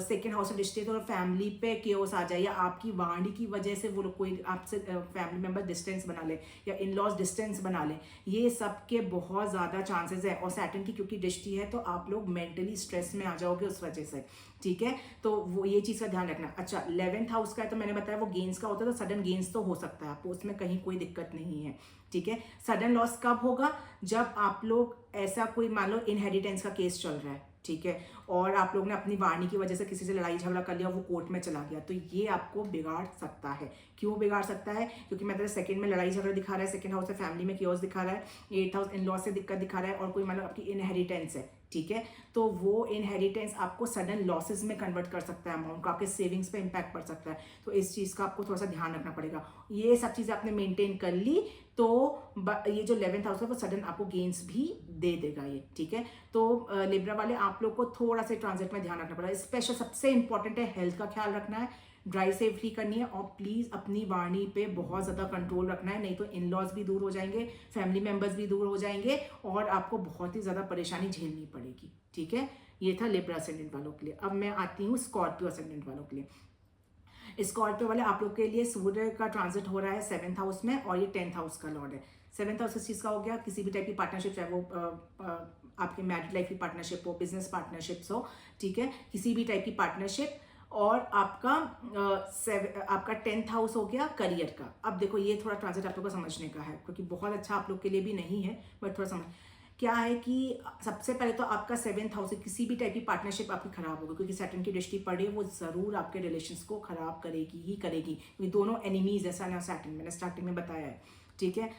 2nd हाउस में दृष्टि तो फैमिली पे केओस आ जाए, या आपकी वाणी की वजह से वो लोग कोई आपसे फैमिली मेंबर डिस्टेंस बना ले, या इन लॉज डिस्टेंस बना ले, ये सब के बहुत ज़्यादा चांसेस है। और सैटर्न की क्योंकि दृष्टि है तो आप लोग मेंटली स्ट्रेस में आ जाओगे उस वजह से, ठीक है। तो वो ये चीज़ का ध्यान रखना। अच्छा, 11th हाउस का है तो मैंने बताया वो गेन्स का होता है, तो सडन गेन्स तो हो सकता है आपको, उसमें कहीं कोई दिक्कत नहीं है, ठीक है। सडन लॉस कब होगा? जब आप लोग ऐसा कोई मान लो इनहेरिटेंस का केस चल रहा है, ठीक है, और आप लोग ने अपनी वाणी की वजह से किसी से लड़ाई झगड़ा कर लिया, वो कोर्ट में चला गया, तो ये आपको बिगाड़ सकता है। क्यों बिगाड़ सकता है? क्योंकि मतलब 2nd में लड़ाई झगड़ा दिखा रहा है, 2nd हाउस से फैमिली में केओस दिखा रहा है, 8th हाउस इन लॉ से दिक्कत दिखा रहा है, और कोई मतलब आपकी इनहेरिटेंस है, ठीक है। तो वो इनहेरिटेंस आपको सडन लॉसेस में कन्वर्ट कर सकता है, अमाउंट को आपके सेविंग्स पे इम्पैक्ट पड़ सकता है। तो इस चीज़ का आपको थोड़ा सा ध्यान रखना पड़ेगा। ये सब चीज़ें आपने मेंटेन कर ली तो ये जो 11th हाउस है वो सडन आपको गेन्स भी दे देगा ये, ठीक है। तो लिब्रा वाले आप लोग को थोड़ा सा ट्रांजिट में ध्यान रखना पड़ेगा। स्पेशल सबसे इंपॉर्टेंट है हेल्थ का ख्याल रखना है, ड्राई सेफ्टी करनी है, और प्लीज़ अपनी वाणी पे बहुत ज़्यादा कंट्रोल रखना है, नहीं तो इन लॉज भी दूर हो जाएंगे, फैमिली मेम्बर्स भी दूर हो जाएंगे, और आपको बहुत ही ज़्यादा परेशानी झेलनी पड़ेगी, ठीक है। ये था लिब्रा असेंडेंट वालों के लिए। अब मैं आती हूँ स्कॉर्पियो असेंडेंट वालों के लिए। स्कॉर्पियो वाले आप लोग के लिए सूर्य का ट्रांजिट हो रहा है 7th हाउस में, और ये 10th हाउस का लॉर्ड है। 7th हाउस इस चीज़ का हो गया, किसी भी टाइप की पार्टनरशिप, चाहे वो आपके मैरिड लाइफ की पार्टनरशिप हो, बिजनेस पार्टनरशिप्स हो, ठीक है, किसी भी टाइप की पार्टनरशिप। और आपका 10th हाउस हो गया करियर का। अब देखो ये थोड़ा ट्रांजिट आप लोग को समझने का है, क्योंकि बहुत अच्छा आप लोग के लिए भी नहीं है, बट थोड़ा समझ क्या है कि सबसे पहले तो आपका 7th हाउस है, किसी भी टाइप की पार्टनरशिप आपकी खराब होगी, क्योंकि सैटर्न की दृष्टि पड़े वो जरूर आपके रिलेशंस को खराब करेगी ही करेगी, क्योंकि दोनों एनिमीज ऐसा ना सैटर्न, मैंने स्टार्टिंग में बताया है, ठीक है।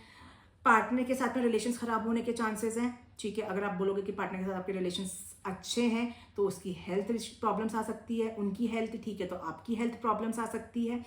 पार्टनर के साथ में रिलेशंस खराब होने के चांसेस हैं, ठीक है। अगर आप बोलोगे कि पार्टनर के साथ आपके रिलेशंस अच्छे हैं तो उसकी हेल्थ प्रॉब्लम्स आ सकती है, उनकी हेल्थ ठीक है तो आपकी हेल्थ प्रॉब्लम्स आ सकती है।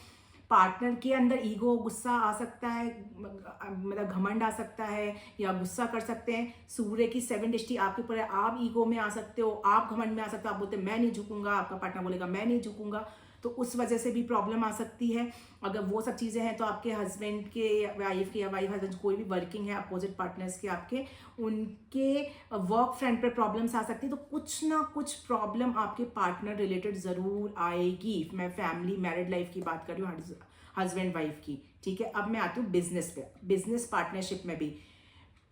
पार्टनर के अंदर ईगो, गुस्सा आ सकता है, मतलब घमंड आ सकता है, या गुस्सा कर सकते हैं। सूर्य की 7 दृष्टि आपके ऊपर है, आप ईगो में आ सकते हो, आप घमंड में आ सकते हो, आप बोलते मैं नहीं झुकूंगा, आपका पार्टनर बोलेगा मैं नहीं झुकूंगा, तो उस वजह से भी प्रॉब्लम आ सकती है। अगर वो सब चीज़ें हैं तो आपके हस्बैंड के, वाइफ के, या वाइफ हस्बैंड कोई भी वर्किंग है अपोजिट पार्टनर्स के, आपके उनके वर्क फ्रंट पे प्रॉब्लम्स आ सकती है। तो कुछ ना कुछ प्रॉब्लम आपके पार्टनर रिलेटेड ज़रूर आएगी। मैं फैमिली मैरिड लाइफ की बात कर रही हूँ, हस्बैंड वाइफ की, ठीक है। अब मैं आती हूँ बिजनेस पे। बिजनेस पार्टनरशिप में भी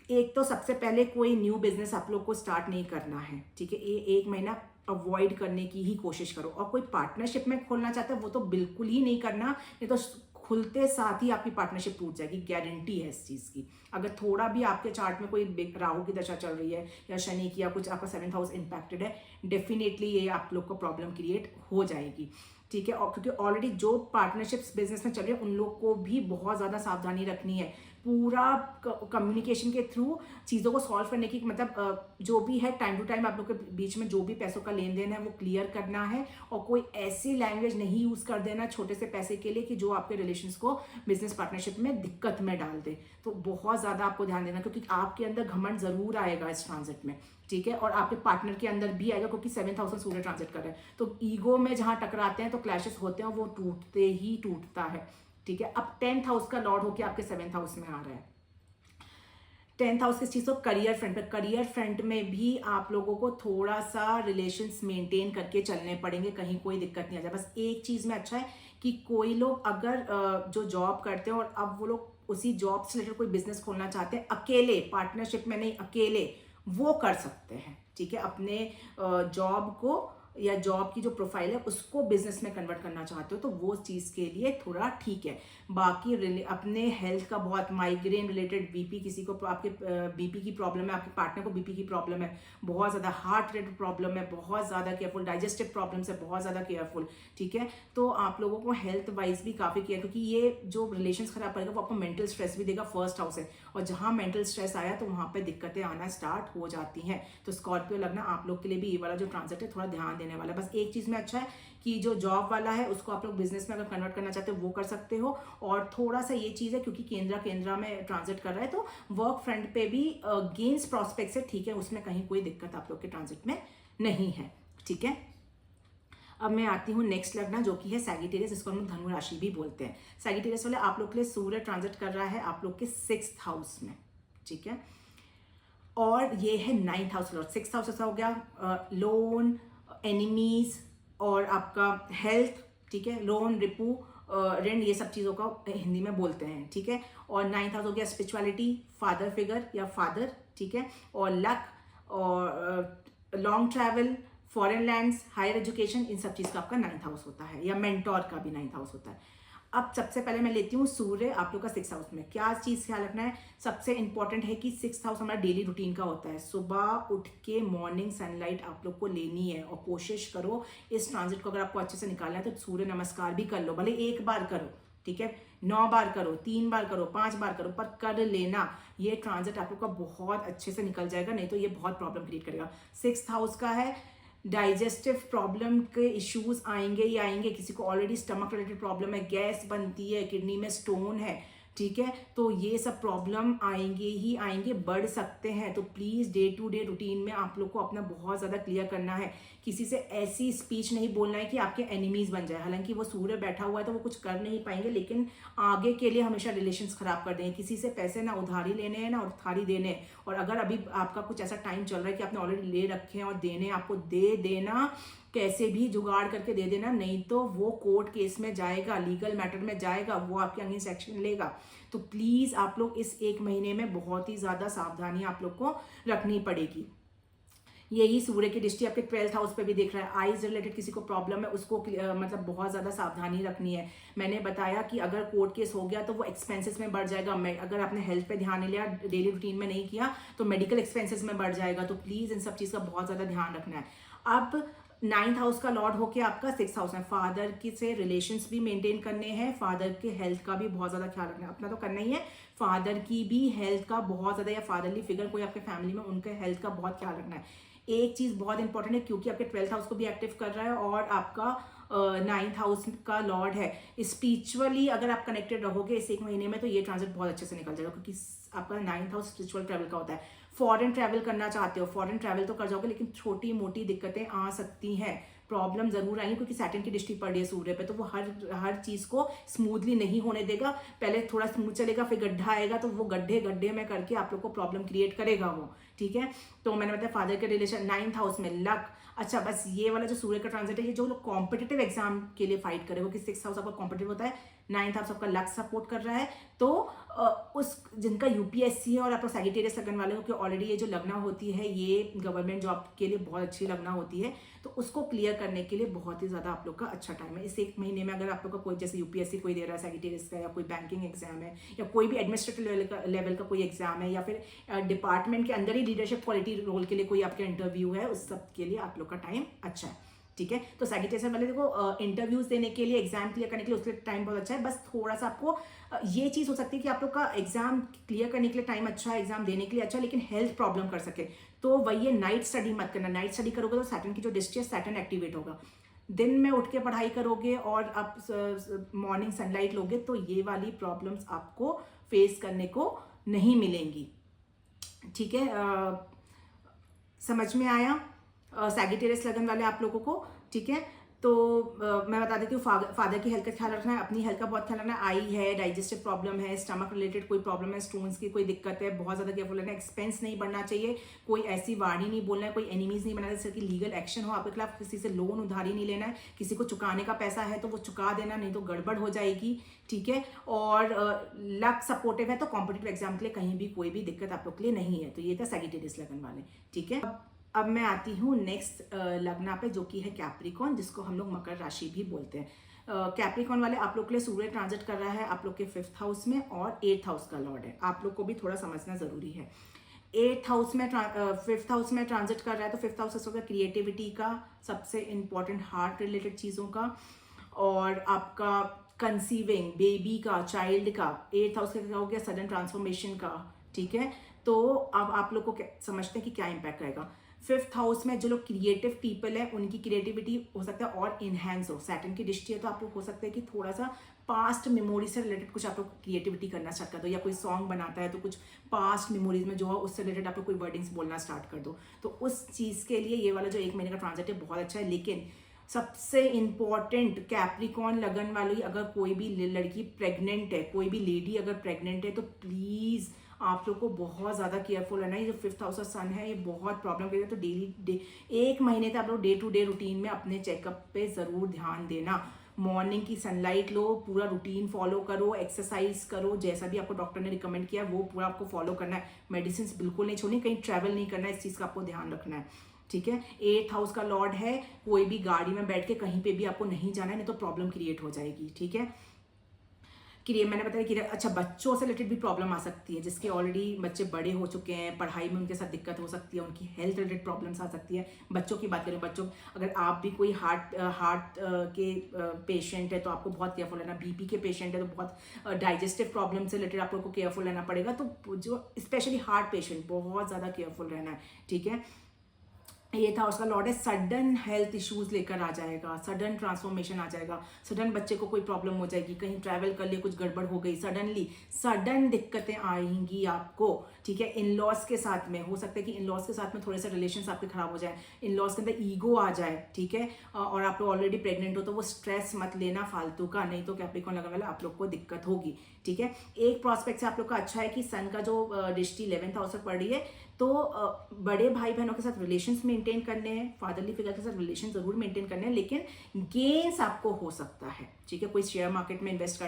एक तो सबसे पहले कोई न्यू बिजनेस आप लोग को स्टार्ट नहीं करना है, ठीक है। ये 1 महीना अवॉइड करने की ही कोशिश करो। और कोई पार्टनरशिप में खोलना चाहता है वो तो बिल्कुल ही नहीं करना, नहीं तो खुलते साथ ही आपकी पार्टनरशिप टूट जाएगी, गारंटी है इस चीज़ की। अगर थोड़ा भी आपके चार्ट में कोई राहु की दशा चल रही है, या शनि की, या कुछ आपका 7th हाउस इंपैक्टेड है, डेफिनेटली ये आप लोग को प्रॉब्लम क्रिएट हो जाएगी, ठीक है। और क्योंकि ऑलरेडी जो पार्टनरशिप्स बिजनेस में चल रही है उन लोग को भी बहुत ज़्यादा सावधानी रखनी है, पूरा कम्युनिकेशन के थ्रू चीज़ों को सॉल्व करने की, मतलब जो भी है टाइम टू टाइम आप लोग के बीच में जो भी पैसों का लेन देन है वो क्लियर करना है, और कोई ऐसी लैंग्वेज नहीं यूज़ कर देना छोटे से पैसे के लिए कि जो आपके रिलेशंस को बिजनेस पार्टनरशिप में दिक्कत में डाल दे। तो बहुत ज़्यादा आपको ध्यान देना, क्योंकि आपके अंदर घमंड ज़रूर आएगा इस ट्रांजिट में, ठीक है, और आपके पार्टनर के अंदर भी आएगा, क्योंकि 7th हाउस में सूर्य ट्रांजिट कर रहे हैं। तो ईगो में जहां टकराते हैं तो क्लैशेस होते हैं, वो टूटते ही टूटता है, ठीक है। अब 10th हाउस का लॉर्ड होकर आपके 7th हाउस में आ रहा है। 10th हाउस किस चीज़ को, करियर फ्रंट पे, करियर फ्रंट में भी आप लोगों को थोड़ा सा रिलेशंस मेंटेन करके चलने पड़ेंगे, कहीं कोई दिक्कत नहीं आ जाए। बस एक चीज़ में अच्छा है कि कोई लोग अगर जो जॉब करते हैं और अब वो लोग उसी जॉब से रिलेटेड कोई बिजनेस खोलना चाहते हैं, अकेले, पार्टनरशिप में नहीं, अकेले वो कर सकते हैं, ठीक है। अपने जॉब को या जॉब की जो प्रोफाइल है उसको बिजनेस में कन्वर्ट करना चाहते हो तो वो चीज़ के लिए थोड़ा ठीक है। बाकी अपने हेल्थ का बहुत, माइग्रेन रिलेटेड, बीपी, किसी को आपके बीपी की प्रॉब्लम है, आपके पार्टनर को बीपी की प्रॉब्लम है, बहुत ज़्यादा हार्ट रिलेटेड प्रॉब्लम है, बहुत ज़्यादा केयरफुल, डाइजेस्टिव प्रॉब्लम है, बहुत ज़्यादा केयरफुल, ठीक है। तो आप लोगों को हेल्थ वाइज भी काफ़ी केयर, क्योंकि ये जो रिलेशन खराब करेगा वो आपको मेंटल स्ट्रेस भी देगा, फर्स्ट हाउस है, और जहाँ मेंटल स्ट्रेस आया तो वहाँ पर दिक्कतें आना स्टार्ट हो जाती हैं। तो स्कॉर्पियो लगना आप लोग के लिए भी ये वाला जो ट्रांजिट है थोड़ा ध्यान देने वाला है। बस एक चीज़ में अच्छा है कि जो जॉब वाला है उसको आप लोग बिजनेस में अगर कन्वर्ट करना चाहते हो वो कर सकते हो, और थोड़ा सा ये चीज़ है क्योंकि केंद्रा में ट्रांजिट कर रहा है तो वर्क फ्रंट पे भी गेन्स प्रॉस्पेक्ट है, ठीक है, उसमें कहीं कोई दिक्कत आप लोग के ट्रांजिट में नहीं है, ठीक है। अब मैं आती हूँ नेक्स्ट लग्न जो कि है सैजिटेरियस, इसको हम धनु राशि भी बोलते हैं। सैजिटेरियस वाले आप लोग के लिए सूर्य ट्रांजिट कर रहा है आप लोग के 6th हाउस में, ठीक है, और ये है 9th house Lord. 6th house ऐसा हो गया लोन, एनिमीज और आपका हेल्थ, ठीक है, लोन, रिपू, ऋण, ये सब चीज़ों का हिंदी में बोलते हैं, ठीक है। और 9th हाउस हो गया स्पिरिचुअलिटी, फादर फिगर या फादर, ठीक है, और लक, और long travel, foreign lands, higher education, इन सब चीज़ का आपका 9th हाउस होता है, या मेंटोर का भी 9th हाउस होता है। अब सबसे पहले मैं लेती हूँ सूर्य आप लोग का 6th हाउस में। क्या चीज़ ख्याल रखना है, सबसे इंपॉर्टेंट है कि 6th हाउस हमारा डेली रूटीन का होता है। सुबह उठ के मॉर्निंग सनलाइट आप लोग को लेनी है, और कोशिश करो इस ट्रांजिट को अगर आपको अच्छे से निकालना है तो सूर्य नमस्कार भी कर लो, भले एक बार करो, ठीक है, 9 बार करो, 3 बार करो, 5 बार करो, पर कर लेना। ये ट्रांजिट आप लोग का बहुत अच्छे से निकल जाएगा, नहीं तो ये बहुत प्रॉब्लम क्रिएट करेगा। 6th हाउस का है डाइजेस्टिव प्रॉब्लम के इश्यूज आएंगे ही आएंगे, किसी को ऑलरेडी स्टमक रिलेटेड प्रॉब्लम है, गैस बनती है, किडनी में स्टोन है, ठीक है, तो ये सब प्रॉब्लम आएंगे ही आएंगे, बढ़ सकते हैं। तो please day to day routine में आप लोग को अपना बहुत ज़्यादा क्लियर करना है, किसी से ऐसी स्पीच नहीं बोलना है कि आपके एनिमीज बन जाए। हालांकि वो सूर्य बैठा हुआ है तो वो कुछ कर नहीं पाएंगे, लेकिन आगे के लिए हमेशा रिलेशंस खराब कर देंगे। किसी से पैसे ना उधारी लेने हैं ना उधारी देने हैं, और अगर अभी आपका कुछ ऐसा टाइम चल रहा है कि आपने ऑलरेडी ले रखे हैं और देने, आपको दे देना, कैसे भी जुगाड़ करके दे देना, नहीं तो वो कोर्ट केस में जाएगा, लीगल मैटर में जाएगा, वो आपके अगेंस्ट एक्शन लेगा। तो प्लीज़ आप लोग इस एक महीने में बहुत ही ज़्यादा सावधानी आप लोग को रखनी पड़ेगी। यही सूर्य की दृष्टि आपके 12th हाउस पे भी देख रहा है। आईज रिलेटेड किसी को प्रॉब्लम है उसको मतलब बहुत ज़्यादा सावधानी रखनी है। मैंने बताया कि अगर कोर्ट केस हो गया तो वो एक्सपेंसेस में बढ़ जाएगा। अगर आपने हेल्थ पे ध्यान नहीं लिया, डेली रूटीन में नहीं किया, तो मेडिकल एक्सपेंसेस में बढ़ जाएगा। तो प्लीज़ इन सब चीज़ का बहुत ज़्यादा ध्यान रखना है। अब 9th हाउस का लॉर्ड होके आपका 6th हाउस है। फादर की से रिलेशंस भी मेंटेन करने हैं, फादर के हेल्थ का भी बहुत ज़्यादा ख्याल रखना है। अपना तो करना ही है, फादर की भी हेल्थ का बहुत ज़्यादा, या फादरली फिगर कोई आपके फैमिली में, उनके हेल्थ का बहुत ख्याल रखना है। एक चीज़ बहुत इंपॉर्टेंट है, क्योंकि आपके 12th हाउस को भी एक्टिव कर रहा है और आपका 9th हाउस का लॉर्ड है। स्पिरिचुअली अगर आप कनेक्टेड रहोगे इस एक महीने में तो ये ट्रांजिट बहुत अच्छे से निकल जाएगा, क्योंकि आपका 9th हाउस स्पिरिचुअल ट्रैवल का होता है। फॉरेन ट्रैवल करना चाहते हो, फॉरेन ट्रैवल तो कर जाओगे, लेकिन छोटी मोटी दिक्कतें आ सकती हैं, प्रॉब्लम जरूर आएंगी, क्योंकि सैटर्न की दृष्टि पड़ रही है सूर्य पे, तो वो हर चीज़ को स्मूथली नहीं होने देगा। पहले थोड़ा स्मूथ चलेगा, फिर गड्ढा आएगा, तो वो गड्ढे में करके आप लोग को प्रॉब्लम क्रिएट करेगा वो, ठीक है। तो मैंने बताया फादर के रिलेशन, 9th हाउस में लक। अच्छा, बस ये वाला जो सूर्य का ट्रांजिट है, ये जो लोग कॉम्पिटिटिव एग्जाम के लिए फाइट करे, वो कि 6th हाउस आपका कॉम्पिटिटिव होता है, 9th हाउस आपका लक सपोर्ट कर रहा है। तो उस जिनका यूपीएससी है और आपका सैजिटेरियस लगन वाले हो कि ऑलरेडी ये जो लगना होती है ये गवर्नमेंट जॉब के लिए बहुत अच्छी लगना होती है, तो उसको क्लियर करने के लिए बहुत ही ज़्यादा आप लोग का अच्छा टाइम है। इस एक महीने में अगर आप लोग का कोई जैसे यूपीएससी कोई दे रहा है सैजिटेरियस का, या कोई बैंकिंग एग्जाम है, या कोई भी एडमिनिस्ट्रेटिव लेवल का कोई एग्जाम है, या फिर डिपार्टमेंट के अंदर ही लीडरशिप क्वालिटी रोल के लिए कोई आपका इंटरव्यू है, उस सब के लिए आप लोग का टाइम अच्छा है, ठीक है। तो सैजिटेरियस वाले देखो इंटरव्यूज देने के लिए, एग्जाम क्लियर करने के लिए उसके लिए टाइम बहुत अच्छा है, बस थोड़ा सा आपको ये चीज़ हो सकती है कि आप लोग का एग्जाम क्लियर करने के लिए टाइम अच्छा है, एग्जाम देने के लिए अच्छा है, लेकिन हेल्थ प्रॉब्लम कर सके तो वही है, नाइट स्टडी मत करना। नाइट स्टडी करोगे तो सैटर्न की जो दृष्टि है सैटर्न एक्टिवेट होगा। दिन में उठ के पढ़ाई करोगे और आप मॉर्निंग सनलाइट लोगे तो ये वाली प्रॉब्लम्स आपको फेस करने को नहीं मिलेंगी, ठीक है। समझ में आया सैजिटेरियस लगन वाले आप लोगों को, ठीक है। तो मैं बता देती हूँ, फादर की हेल्थ का ख्याल रखना है, अपनी हेल्थ का बहुत ख्याल रखना है। आई है, डाइजेस्टिव प्रॉब्लम है, स्टमक रिलेटेड कोई प्रॉब्लम है, स्टोन्स की कोई दिक्कत है, बहुत ज़्यादा केयरफुल रहना है। एक्सपेंस नहीं बढ़ना चाहिए, कोई ऐसी वाणी नहीं बोलना है, कोई एनिमीज नहीं बनाना, जैसे कि लीगल एक्शन हो आपके खिलाफ, किसी से लोन उधारी नहीं लेना है, किसी को चुकाने का पैसा है तो वो चुका देना, नहीं तो गड़बड़ हो जाएगी, ठीक है। और लक सपोर्टिव है तो कॉम्पिटिटिव एग्जाम के लिए कहीं भी कोई भी दिक्कत आप लोग के लिए नहीं है। तो ये था सैजिटेरियस लगन वाले, ठीक है। अब मैं आती हूँ नेक्स्ट लग्ना पे, जो कि है कैप्रिकॉर्न, जिसको हम लोग मकर राशि भी बोलते हैं। कैप्रिकॉर्न वाले आप लोग के लिए सूर्य ट्रांजिट कर रहा है आप लोग के 5th हाउस में और 8th हाउस का लॉर्ड है। आप लोग को भी थोड़ा समझना जरूरी है। 8th हाउस में 5th हाउस में ट्रांजिट कर रहा है तो 5th हाउस होगा क्रिएटिविटी का, सबसे इंपॉर्टेंट हार्ट रिलेटेड चीज़ों का, और आपका कंसीविंग बेबी का, चाइल्ड का। 8th हाउस का क्या हो गया, सडन ट्रांसफॉर्मेशन का, ठीक है। तो अब आप लोग को समझते हैं कि क्या इम्पैक्ट रहेगा। 5th हाउस में जो लोग क्रिएटिव पीपल है उनकी क्रिएटिविटी हो सकता है और इनहेंस हो। सैटर्न की दृष्टि है तो आप लोग हो सकता है कि थोड़ा सा पास्ट मेमोरी से रिलेटेड कुछ आप लोग क्रिएटिविटी करना स्टार्ट कर दो, या कोई सॉन्ग बनाता है तो कुछ पास्ट मेमोरीज में जो है उससे रिलेटेड आप लोग कोई वर्डिंग्स बोलना स्टार्ट कर दो। तो उस चीज़ के लिए ये वाला जो 1 महीने का ट्रांजिट है बहुत अच्छा है। लेकिन सबसे इंपॉर्टेंट, कैप्रिकॉर्न लगन वाली अगर कोई भी लड़की प्रेग्नेंट है, कोई भी लेडी अगर प्रेग्नेंट है तो प्लीज़ आप लोग को बहुत ज़्यादा केयरफुल रहना है। ये जो 5th हाउस का सन है ये बहुत प्रॉब्लम करेगा। तो डेली 1 महीने तक आप लोग डे टू डे रूटीन में अपने चेकअप पे ज़रूर ध्यान देना। मॉर्निंग की सनलाइट लो, पूरा रूटीन फॉलो करो, एक्सरसाइज करो, जैसा भी आपको डॉक्टर ने रिकमेंड किया वो पूरा आपको फॉलो करना है। मेडिसिन बिल्कुल नहीं छोड़नी, कहीं ट्रैवल नहीं करना है, इस चीज़ का आपको ध्यान रखना है, ठीक है। 8th हाउस का लॉर्ड है, कोई भी गाड़ी में बैठ के कहीं पे भी आपको नहीं जाना है, नहीं तो प्रॉब्लम क्रिएट हो जाएगी, ठीक है। मैंने बताया कि अच्छा बच्चों से रिलेटेड भी प्रॉब्लम आ सकती है, जिसके ऑलरेडी बच्चे बड़े हो चुके हैं, पढ़ाई में उनके साथ दिक्कत हो सकती है, उनकी हेल्थ रिलेटेड प्रॉब्लम्स आ सकती है। बच्चों की बात करें, बच्चों अगर आप भी कोई हार्ट के पेशेंट है तो आपको बहुत केयरफुल रहना। बीपी के पेशेंट है तो बहुत डाइजेस्टिव प्रॉब्लम से रिलेटेड आप लोग को केयरफुल रहना पड़ेगा। तो जो स्पेशली हार्ट पेशेंट बहुत ज़्यादा केयरफुल रहना है, ठीक है। ये था उसका लॉर्ड है, सडन हेल्थ इश्यूज लेकर आ जाएगा, सडन ट्रांसफॉर्मेशन आ जाएगा, सडन बच्चे को कोई प्रॉब्लम हो जाएगी, कहीं ट्रैवल कर लिए कुछ गड़बड़ हो गई, सडनली सडन दिक्कतें आएंगी आपको, ठीक है। इन लॉज के साथ में हो सकता है कि इन लॉज के साथ में थोड़े से रिलेशंस आपके खराब हो जाए, इन लॉज के अंदर ईगो आ जाए, ठीक है। और आप लोग ऑलरेडी प्रेग्नेंट हो तो वो स्ट्रेस मत लेना फालतू का, नहीं तो कैप्रिकॉर्न लगने वाला आप लोग को दिक्कत होगी, ठीक है। एक प्रोस्पेक्ट से आप लोग का अच्छा है कि सन का जो दृष्टि 11th हाउस पर पड़ रही है तो बड़े भाई बहनों के साथ रिलेशंस मेंटेन करने हैं, फादरली फिगर के साथ रिलेशन जरूर मेंटेन करने हैं, लेकिन गेन्स आपको हो सकता है, ठीक है। कोई शेयर मार्केट में इन्वेस्ट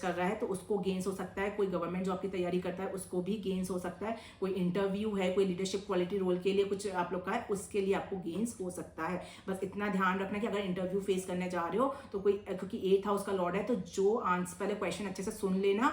कर रहा है तो उसको गेन्स हो सकता है, कोई गवर्नमेंट जॉब की तैयारी करता है उसको भी गेन्स हो सकता है, कोई इंटरव्यू है, कोई लीडरशिप क्वालिटी रोल के लिए कुछ आप लोग का है उसके लिए आपको गेन्स हो सकता है। बस इतना ध्यान रखना कि अगर इंटरव्यू फेस करने जा रहे हो तो कोई, क्योंकि 8th हाउस का लॉर्ड है तो जो आंसर पहले क्वेश्चन अच्छे से सुन लेना,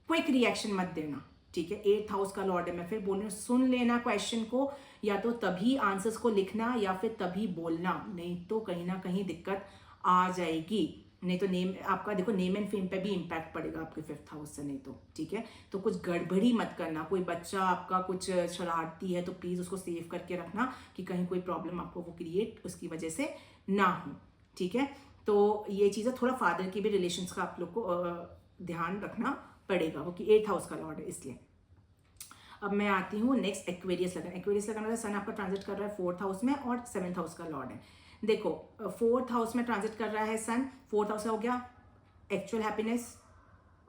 क्विक रिएक्शन मत देना, ठीक है। 8th हाउस का लॉर्ड है, मैं फिर बोल रही हूँ, सुन लेना क्वेश्चन को, या तो तभी आंसर्स को लिखना या फिर तभी बोलना, नहीं तो कहीं ना कहीं दिक्कत आ जाएगी, नहीं तो नेम आपका देखो नेम एंड फेम पे भी इम्पैक्ट पड़ेगा आपके 5th हाउस से, नहीं तो, ठीक है। तो कुछ गड़बड़ी मत करना, कोई बच्चा आपका कुछ शरारती है तो प्लीज उसको सेव करके रखना कि कहीं कोई प्रॉब्लम आपको वो क्रिएट उसकी वजह से ना हो, ठीक है। तो ये चीज़ है, थोड़ा फादर की भी रिलेशंस का आप लोग को ध्यान रखना पड़ेगा, क्योंकि 8th हाउस का लॉर्ड है इसलिए। अब मैं आती हूँ नेक्स्ट एक्वेरियस लगन। एक्वेरियस लगन वाला सन आपका ट्रांजिट कर रहा है 4th हाउस में और 7th हाउस का लॉर्ड है। देखो 4th हाउस में ट्रांजिट कर रहा है सन, 4th हाउस हो गया एक्चुअल हैप्पीनेस,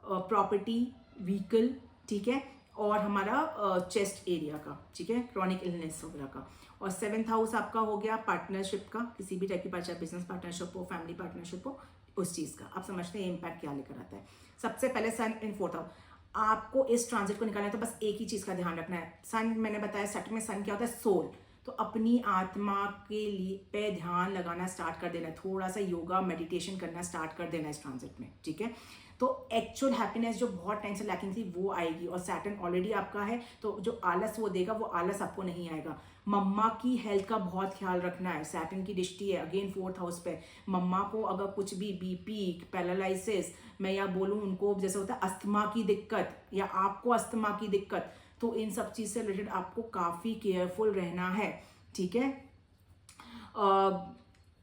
प्रॉपर्टी, व्हीकल, ठीक है, और हमारा चेस्ट एरिया का, ठीक है, क्रॉनिक इलनेस वगैरह का। और 7th हाउस आपका हो गया पार्टनरशिप का, किसी भी टाइप की पार्टनरशिप, बिजनेस पार्टनरशिप हो, फैमिली पार्टनरशिप हो, उस चीज़ का। आप समझते हैं इम्पैक्ट क्या लेकर आता है। सबसे पहले सन इन 4th हाउस, आपको इस ट्रांजिट को निकालना है तो बस एक ही चीज़ का ध्यान रखना है। सन मैंने बताया सेट में सन क्या होता है, सोल, तो अपनी आत्मा के लिए पे ध्यान लगाना स्टार्ट कर देना, थोड़ा सा योगा मेडिटेशन करना स्टार्ट कर देना इस ट्रांजिट में, ठीक है। तो एक्चुअल हैप्पीनेस जो बहुत टाइम से लैकिंग थी वो आएगी, और सैटर्न ऑलरेडी आपका है, तो जो आलस वो देगा वो आलस आपको नहीं आएगा। मम्मा की हेल्थ का बहुत ख्याल रखना है, सैटर्न की दृष्टि है अगेन 4th हाउस पे। मम्मा को अगर कुछ भी बीपी, पैरालिसिस, मैं या बोलूँ उनको जैसे होता है अस्थमा की दिक्कत, या आपको अस्थमा की दिक्कत, तो इन सब चीज़ से रिलेटेड आपको काफ़ी केयरफुल रहना है, ठीक है।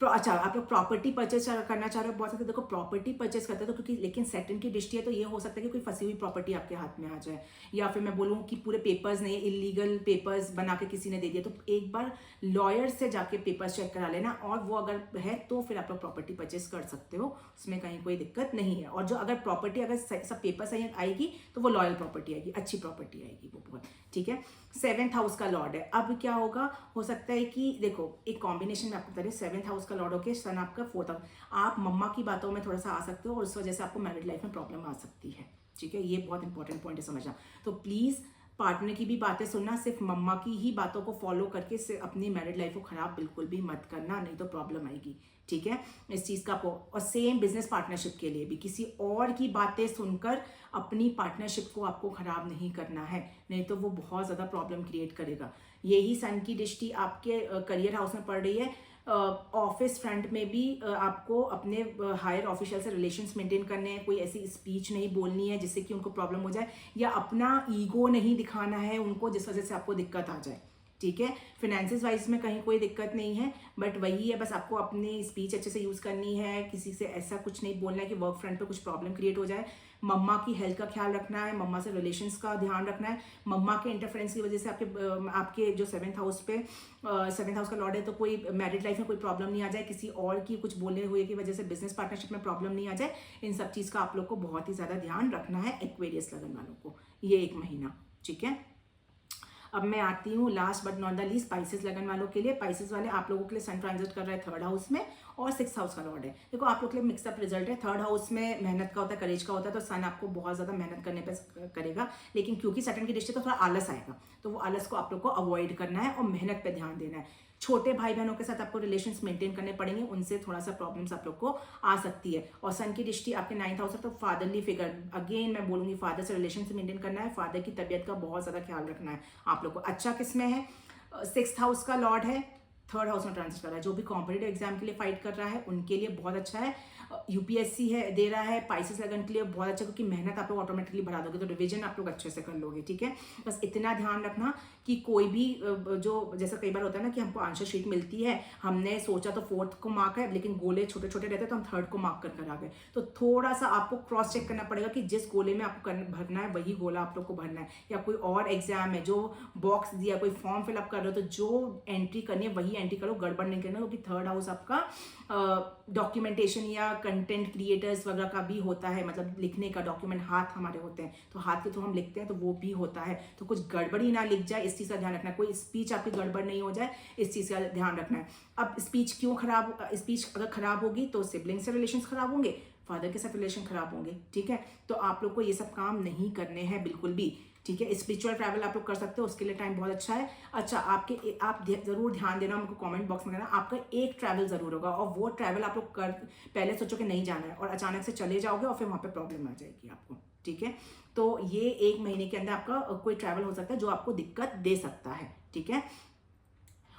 अच्छा, आप लोग प्रॉपर्टी परचेज करना चाह रहे हो, बहुत सारे देखो प्रॉपर्टी परचेज करते हैं तो क्योंकि, लेकिन सैटर्न की दृष्टि है तो ये हो सकता है कि कोई फंसी हुई प्रॉपर्टी आपके हाथ में आ जाए, या फिर मैं बोलूँ कि पूरे पेपर्स नहीं, इलीगल पेपर्स बना के किसी ने दे दिया, तो एक बार लॉयर से जाके पेपर्स चेक करा लेना, और वो अगर है तो फिर आप लोग प्रॉपर्टी परचेज कर सकते हो, उसमें कहीं कोई दिक्कत नहीं है। और जो अगर प्रॉपर्टी अगर सब पेपर सही आएगी तो वो लॉयल प्रॉपर्टी आएगी, अच्छी प्रॉपर्टी आएगी वो बहुत, ठीक है। 7th हाउस का लॉर्ड है, अब क्या होगा, हो सकता है कि देखो एक कॉम्बिनेशन में आपको बता रही हूँ, 7th हाउस का लॉर्ड होके सन आपका 4th हाउस, आप मम्मा की बातों में थोड़ा सा आ सकते हो और उस वजह से आपको मैरिड लाइफ में प्रॉब्लम आ सकती है, ठीक है। ये बहुत इंपॉर्टेंट पॉइंट है समझना। तो प्लीज़ पार्टनर की भी बातें सुनना, सिर्फ मम्मा की ही बातों को फॉलो करके सिर्फ अपनी मैरिड लाइफ को खराब बिल्कुल भी मत करना, नहीं तो प्रॉब्लम आएगी, ठीक है। इस चीज़ का और सेम बिजनेस पार्टनरशिप के लिए भी किसी और की बातें सुनकर अपनी पार्टनरशिप को आपको खराब नहीं करना है, नहीं तो वो बहुत ज़्यादा प्रॉब्लम क्रिएट करेगा। यही सन की दृष्टि आपके करियर हाउस में पड़ रही है, ऑफिस फ्रंट में भी आपको अपने हायर ऑफिशियल से रिलेशंस मेंटेन करने हैं, कोई ऐसी स्पीच नहीं बोलनी है जिससे कि उनको प्रॉब्लम हो जाए, या अपना ईगो नहीं दिखाना है उनको जिस वजह से आपको दिक्कत आ जाए, ठीक है। फिनेंसिस वाइज में कहीं कोई दिक्कत नहीं है, बट वही है बस आपको अपनी स्पीच अच्छे से यूज़ करनी है, किसी से ऐसा कुछ नहीं बोलना है कि वर्क फ्रंट पे कुछ प्रॉब्लम क्रिएट हो जाए। मम्मा की हेल्थ का ख्याल रखना है, मम्मा से रिलेशंस का ध्यान रखना है। मम्मा के इंटरफेरेंस की वजह से आपके जो 7th हाउस पे 7th हाउस का लॉर्ड है, तो कोई मैरिड लाइफ में कोई प्रॉब्लम नहीं आ जाए, किसी और की कुछ बोलने हुए की वजह से बिजनेस पार्टनरशिप में प्रॉब्लम नहीं आ जाए। इन सब चीज़ का आप लोग को बहुत ही ज़्यादा ध्यान रखना है एक्वेरियस लगन वालों को ये 1 महीना, ठीक है। अब मैं आती हूँ last but not the least spices लगन वालों के लिए। स्पाइसेस वाले आप लोगों के लिए सन ट्रांजिट कर रहा है 3rd हाउस में, और 6th हाउस का लॉर्ड है। देखो आप लोग के लिए मिक्सअप रिजल्ट है, 3rd हाउस में मेहनत का होता है, करेज का होता है, तो सन आपको बहुत ज़्यादा मेहनत करने पर करेगा, लेकिन क्योंकि सैटर्न की दृष्टि तो थोड़ा आलस आएगा, तो वो आलस को आप लोग को अवॉइड करना है और मेहनत पर ध्यान देना है। छोटे भाई बहनों के साथ आपको रिलेशंस मेंटेन करने पड़ेंगे, उनसे थोड़ा सा प्रॉब्लम्स आप लोग को आ सकती है। और सन की दृष्टि आपके 9th हाउस है, तो फादरली फिगर, अगेन मैं बोलूंगी फादर से रिलेशन से मेंटेन करना है, फादर की तबीयत का बहुत ज़्यादा ख्याल रखना है आप लोग को। अच्छा किसमें है, 6th हाउस का लॉर्ड है, 3rd हाउस में ट्रांजिट कर रहा है, जो भी कॉम्पिटिटिव एग्जाम के लिए फाइट कर रहा है उनके लिए बहुत अच्छा है। यूपीएससी है दे रहा है, स्पाइसेस लगन के लिए बहुत अच्छा, क्योंकि मेहनत आप लोग ऑटोमेटिकली बढ़ा दोगे, तो रिवीजन आप लोग अच्छे से कर लोगे, ठीक है। बस इतना ध्यान रखना कि कोई भी जो जैसा कई बार होता है ना कि हमको आंसर शीट मिलती है, हमने सोचा तो 4th को मार्क है, लेकिन गोले छोटे छोटे रहते हैं तो हम 3rd को मार्क कर आ गए, तो थोड़ा सा आपको क्रॉस चेक करना पड़ेगा कि जिस गोले में आपको भरना है वही गोला आप लोग को भरना है, या कोई और एग्जाम है जो बॉक्स दिया, कोई फॉर्म फिलअप कर रहे हो तो जो एंट्री करनी है वही एंट्री करो, गड़बड़ नहीं करना, क्योंकि 3rd हाउस आपका डॉक्यूमेंटेशन या कंटेंट क्रिएटर्स वगैरह का भी होता है, मतलब लिखने का डॉक्यूमेंट हाथ हमारे होते हैं, तो हाथ के थ्रू हम लिखते हैं, तो वो भी होता है, तो कुछ गड़बड़ी ना लिख जाए, इस चीज़ का ध्यान रखना है, कोई स्पीच आपकी गड़बड़ नहीं हो जाए, इस चीज़ का ध्यान रखना है। अब स्पीच क्यों खराब, स्पीच अगर खराब होगी तो सिबलिंग से रिलेशन खराब होंगे, फादर के साथ रिलेशन खराब होंगे, ठीक है। तो आप लोग को ये सब काम नहीं करने हैं बिल्कुल भी, ठीक है। स्पिरिचुअल ट्रैवल आप लोग कर सकते हो, उसके लिए टाइम बहुत अच्छा है। अच्छा आप जरूर ध्यान देना, हमको कमेंट बॉक्स में कहना, आपका एक ट्रैवल जरूर होगा, और वो ट्रैवल आप लोग पहले सोचो कि नहीं जाना है और अचानक से चले जाओगे और फिर वहाँ पे प्रॉब्लम आ जाएगी आपको, ठीक है। तो ये 1 महीने के अंदर आपका कोई ट्रैवल हो सकता है जो आपको दिक्कत दे सकता है, ठीक है,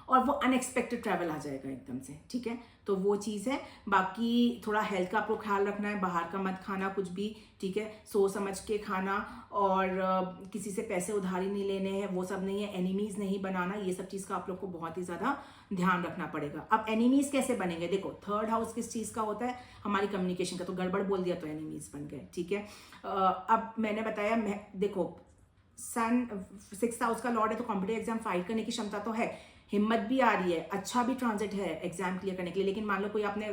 और वो अनएक्सपेक्टेड ट्रैवल आ जाएगा एकदम से, ठीक है। तो वो चीज़ है। बाकी थोड़ा हेल्थ का आपको ख्याल रखना है, बाहर का मत खाना कुछ भी, ठीक है, सोच समझ के खाना, और किसी से पैसे उधारी नहीं लेने हैं, वो सब नहीं है, एनिमीज नहीं बनाना, ये सब चीज़ का आप लोग को बहुत ही ज़्यादा ध्यान रखना पड़ेगा। अब एनिमीज कैसे बनेंगे, देखो 3rd हाउस किस चीज़ का होता है, हमारी कम्युनिकेशन का, तो गड़बड़ बोल दिया तो एनिमीज बन गए, ठीक है। अब मैंने बताया, देखो सन 6th हाउस का लॉर्ड है, तो कॉम्पिटिटिव एग्जाम फाइट करने की क्षमता तो है, हिम्मत भी आ रही है, अच्छा भी ट्रांजिट है एग्जाम क्लियर करने के लिए, लेकिन मान लो कोई आपने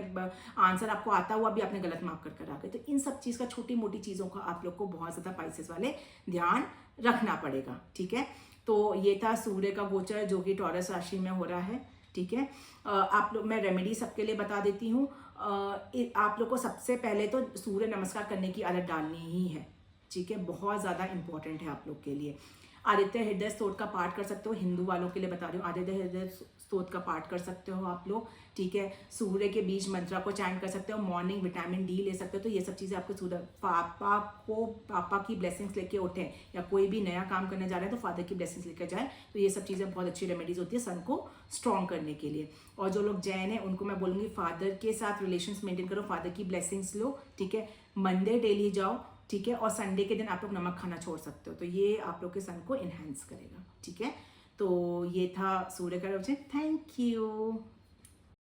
आंसर आपको आता हुआ भी आपने गलत मार्क कर आ गए, तो इन सब चीज़ का, छोटी मोटी चीज़ों का आप लोग को बहुत ज़्यादा स्पाइसेस वाले ध्यान रखना पड़ेगा, ठीक है। तो ये था सूर्य का गोचर जो कि टॉरस राशि में हो रहा है, ठीक है। आप लोग, मैं रेमेडी सबके लिए बता देती हूँ। आप लोग को सबसे पहले तो सूर्य नमस्कार करने की आदत डालनी ही है, ठीक है, बहुत ज़्यादा इंपॉर्टेंट है आप लोग के लिए। आदित्य हृदय स्तोत्र का पाठ कर सकते हो, हिंदू वालों के लिए बता रही हूँ, आदित्य हृदय स्तोत्र का पाठ कर सकते हो आप लोग, ठीक है। सूर्य के बीज मंत्रा को चैंट कर सकते हो, मॉर्निंग विटामिन डी ले सकते हो। तो ये सब चीज़ें आपको सूर्य पापा की ब्लेसिंग्स लेके उठे या कोई भी नया काम करने जा रहे हैं तो फादर की ब्लेसिंग्स लेकर जाए, तो ये सब चीज़ें बहुत अच्छी रेमेडीज होती है सन को स्ट्रॉन्ग करने के लिए। और जो लोग जैन है उनको मैं बोलूँगी फादर के साथ रिलेशंस मेंटेन करो, फादर की ब्लेसिंग्स लो, ठीक है। मंदिर डेली जाओ, ठीक है। और संडे के दिन आप लोग नमक खाना छोड़ सकते हो, तो ये आप लोग के सन को इन्हेंस करेगा, ठीक है। तो ये था सूर्य का रोशन। Thank you.